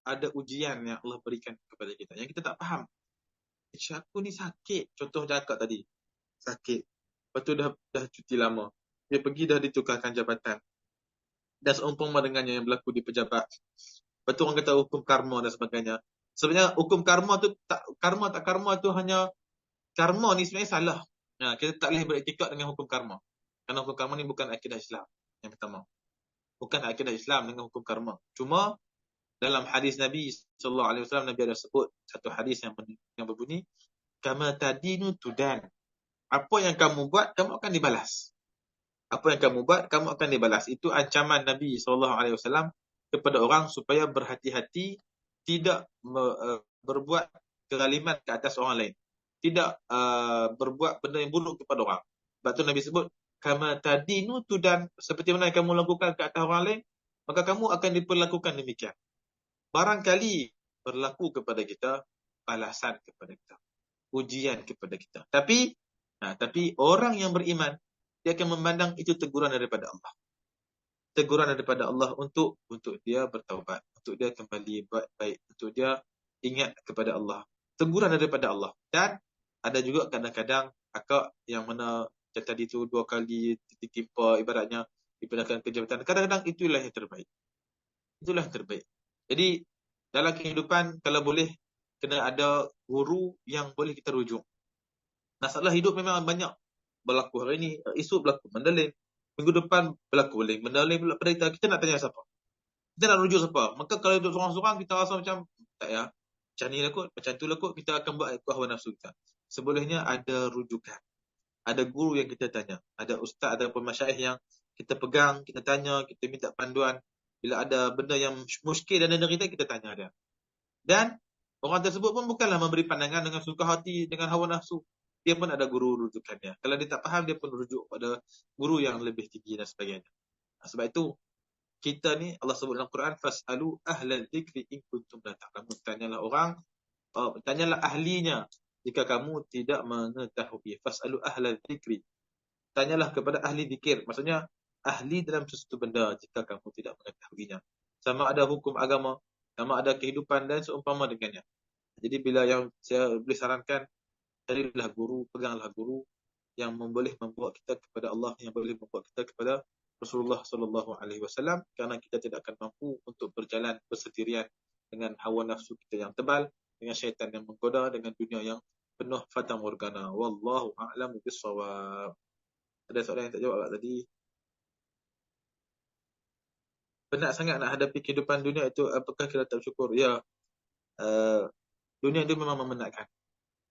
ada ujian yang Allah berikan kepada kita yang kita tak faham. Aku ni sakit. Contoh cakap tadi, sakit. Lepas tu dah cuti lama. Dia pergi dah ditukarkan jabatan. Dan seumpama dengannya yang berlaku di pejabat. Lepas tu orang kata hukum karma dan sebagainya. Sebenarnya hukum karma tu karma tu hanya, karma ni sebenarnya salah. Kita tak boleh beriktikad dengan hukum karma. Kerana hukum karma ni bukan akidah Islam. Yang pertama. Bukan akidah Islam dengan hukum karma. Cuma dalam hadis Nabi SAW, Nabi ada sebut satu hadis yang berbunyi, kama tadinu tudan. Apa yang kamu buat, kamu akan dibalas. Apa yang kamu buat, kamu akan dibalas. Itu ancaman Nabi SAW kepada orang supaya berhati-hati, tidak berbuat kezaliman ke atas orang lain. Tidak berbuat benda yang buruk kepada orang. Sebab tu Nabi sebut, kama tadinu tudan, seperti mana yang kamu lakukan ke atas orang lain, maka kamu akan diperlakukan demikian. Barangkali berlaku kepada kita balasan kepada kita, ujian kepada kita. Tapi orang yang beriman, dia akan memandang itu teguran daripada Allah. Teguran daripada Allah untuk dia bertaubat, untuk dia kembali buat baik, untuk dia ingat kepada Allah. Teguran daripada Allah. Dan ada juga kadang-kadang akak yang mana tadi tu 2 kali ditimpa, ibaratnya dipindahkan ke jabatan. Kadang-kadang itulah yang terbaik. Itulah yang terbaik. Jadi dalam kehidupan, kalau boleh, kena ada guru yang boleh kita rujuk. Masalah hidup memang banyak berlaku. Hari ini, esok berlaku mendalim. Minggu depan berlaku boleh mendalim pula pada kita. Kita nak tanya siapa? Kita nak rujuk siapa? Maka kalau hidup seorang-seorang, kita rasa macam, tak ya, macam ni lah kot, macam tu lah kot, kita akan buat ikut hawa nafsu kita. Sebolehnya ada rujukan. Ada guru yang kita tanya. Ada ustaz, ada pemasyaikh yang kita pegang, kita tanya, kita minta panduan. Bila ada benda yang muskil dan derita, kita tanya dia. Dan orang tersebut pun bukanlah memberi pandangan dengan suka hati, dengan hawa nafsu. Dia pun ada guru rujukannya. Kalau dia tak faham, dia pun rujuk pada guru yang lebih tinggi dan sebagainya. Sebab itu, kita ni, Allah sebut dalam Quran, fas'alu ahlal dzikri in kuntum la ta'lamun. Tanyalah orang, tanyalah ahlinya jika kamu tidak mengetahui. Fas'alu ahlal dzikri. Tanyalah kepada ahli zikir. Maksudnya, ahli dalam sesuatu benda jika kamu tidak mengetahuinya. Sama ada hukum agama, sama ada kehidupan dan seumpama dengannya. Jadi bila yang saya boleh sarankan, carilah guru, peganglah guru yang boleh membawa kita kepada Allah, yang boleh membawa kita kepada Rasulullah SAW, kerana kita tidak akan mampu untuk berjalan bersendirian dengan hawa nafsu kita yang tebal, dengan syaitan yang menggoda, dengan dunia yang penuh fata morgana. Wallahu a'lamu bissawab. Ada soalan yang tak jawab tadi. Penat sangat nak hadapi kehidupan dunia itu, apakah kita tak bersyukur? Ya, dunia itu memang memenatkan.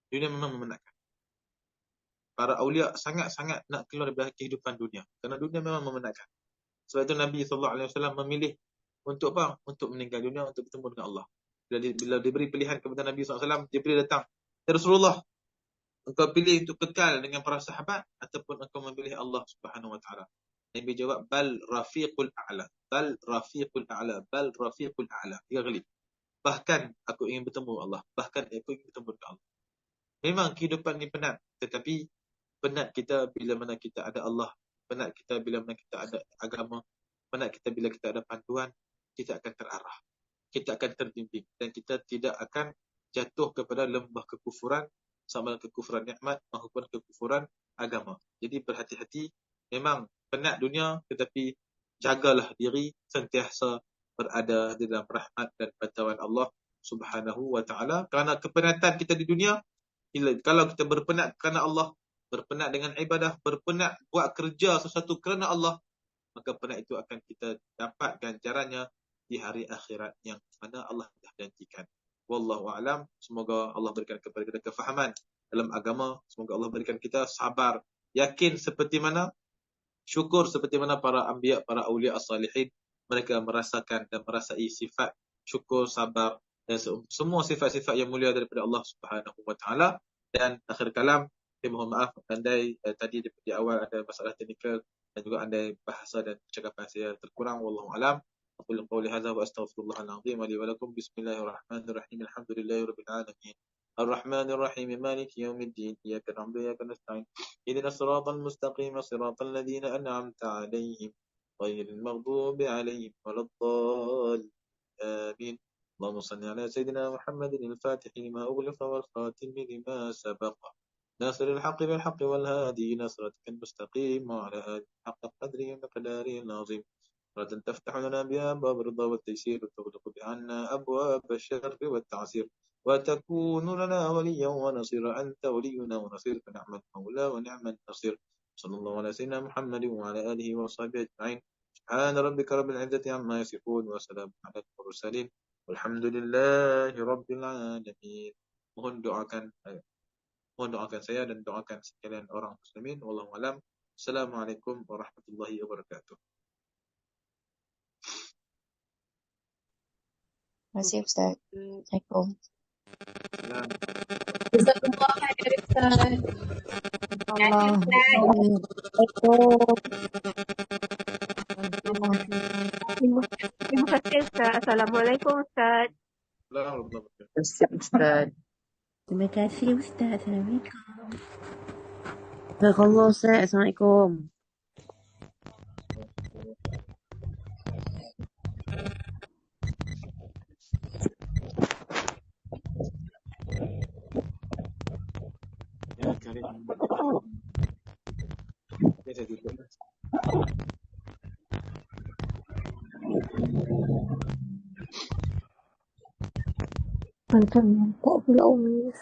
Dunia memang memenatkan. Para awliya sangat-sangat nak keluar dari kehidupan dunia. Kerana dunia memang memenatkan. Sebab itu Nabi SAW memilih untuk apa? Untuk meninggal dunia, untuk bertemu dengan Allah. Bila diberi pilihan kepada Nabi SAW, Jibril datang. Ya Rasulullah, engkau pilih untuk kekal dengan para sahabat ataupun engkau memilih Allah Subhanahu Wa Taala? Nabi jawab, bal rafiqul a'la. Bal rafiqul a'la. Bal rafiqul a'la. 3 kali. Bahkan aku ingin bertemu Allah. Bahkan aku ingin bertemu dengan Allah. Memang kehidupan ni penat. Tetapi penat kita bila mana kita ada Allah. Penat kita bila mana kita ada agama. Penat kita bila kita ada panduan. Kita akan terarah. Kita akan terbimbing. Dan kita tidak akan jatuh kepada lembah kekufuran. Sama kekufuran nikmat maupun kekufuran agama. Jadi berhati-hati. Memang penat dunia, tetapi jagalah diri sentiasa berada di dalam rahmat dan bantuan Allah Subhanahu Wa Taala. Kerana kepenatan kita di dunia, kalau kita berpenat kerana Allah, berpenat dengan ibadah, berpenat buat kerja sesuatu kerana Allah, maka penat itu akan kita dapat ganjarannya di hari akhirat yang mana Allah dah janjikan. Wallahu a'lam. Semoga Allah berikan kepada kita kefahaman dalam agama. Semoga Allah berikan kita sabar, yakin seperti mana, syukur seperti mana para anbiya, para awliya as-salihin, mereka merasakan dan merasai sifat syukur, sabar dan semua sifat-sifat yang mulia daripada Allah Subhanahu Wa Taala. Dan akhir kalam, saya mohon maaf andai tadi di awal ada masalah teknikal dan juga andai bahasa dan percakapan saya terkurang. Wallahu a'lam. Aqulu qawli hadza wa astaghfirullahal azim li wa lakum. Bismillahirrahmanirrahim. Alhamdulillahirabbil alamin. الرحمن الرحيم مالك يوم الدين إياك نعبد وإياك نستعين اهدنا الصراط المستقيم صراط الذين أنعمت عليهم غير المغضوب عليهم ولا الضالين آمين. اللهم صل على سيدنا محمد الفاتح لما أغلق والخاتم لما سبق ناصر الحق بالحق والهادي إلى صراطك المستقيم وعلى آله حق قدره ومقداره العظيم. صلاة تفتح لنا بها أبواب الرضا والتيسير وتغلق بعنا أبواب الشر والتعسير وتكون لنا وليا ونصيرا. أنت ولينا ونصيرك، نعم المولى ونعم النصير. صلى الله على سيدنا محمد وعلى آله وصحبه أجمعين. سبحان ربك رب العزة عما يصفون وسلام على المرسلين والحمد لله رب العالمين. Mohon doakan saya dan doakan sekalian orang muslimin. Wallahu alam. Assalamualaikum warahmatullahi wabarakatuh. Terima kasih Ustaz. Assalamualaikum. Salam. Jazakumullah khair Ustaz. Allah. Terima kasih Ustaz. Assalamualaikum Ustaz. Ustaz. Terima kasih Ustaz. Assalamualaikum. Jazakallah Ustaz. Assalamualaikum. Ya, Karim. Ya, saya tutup. Mantap kok pula Umi.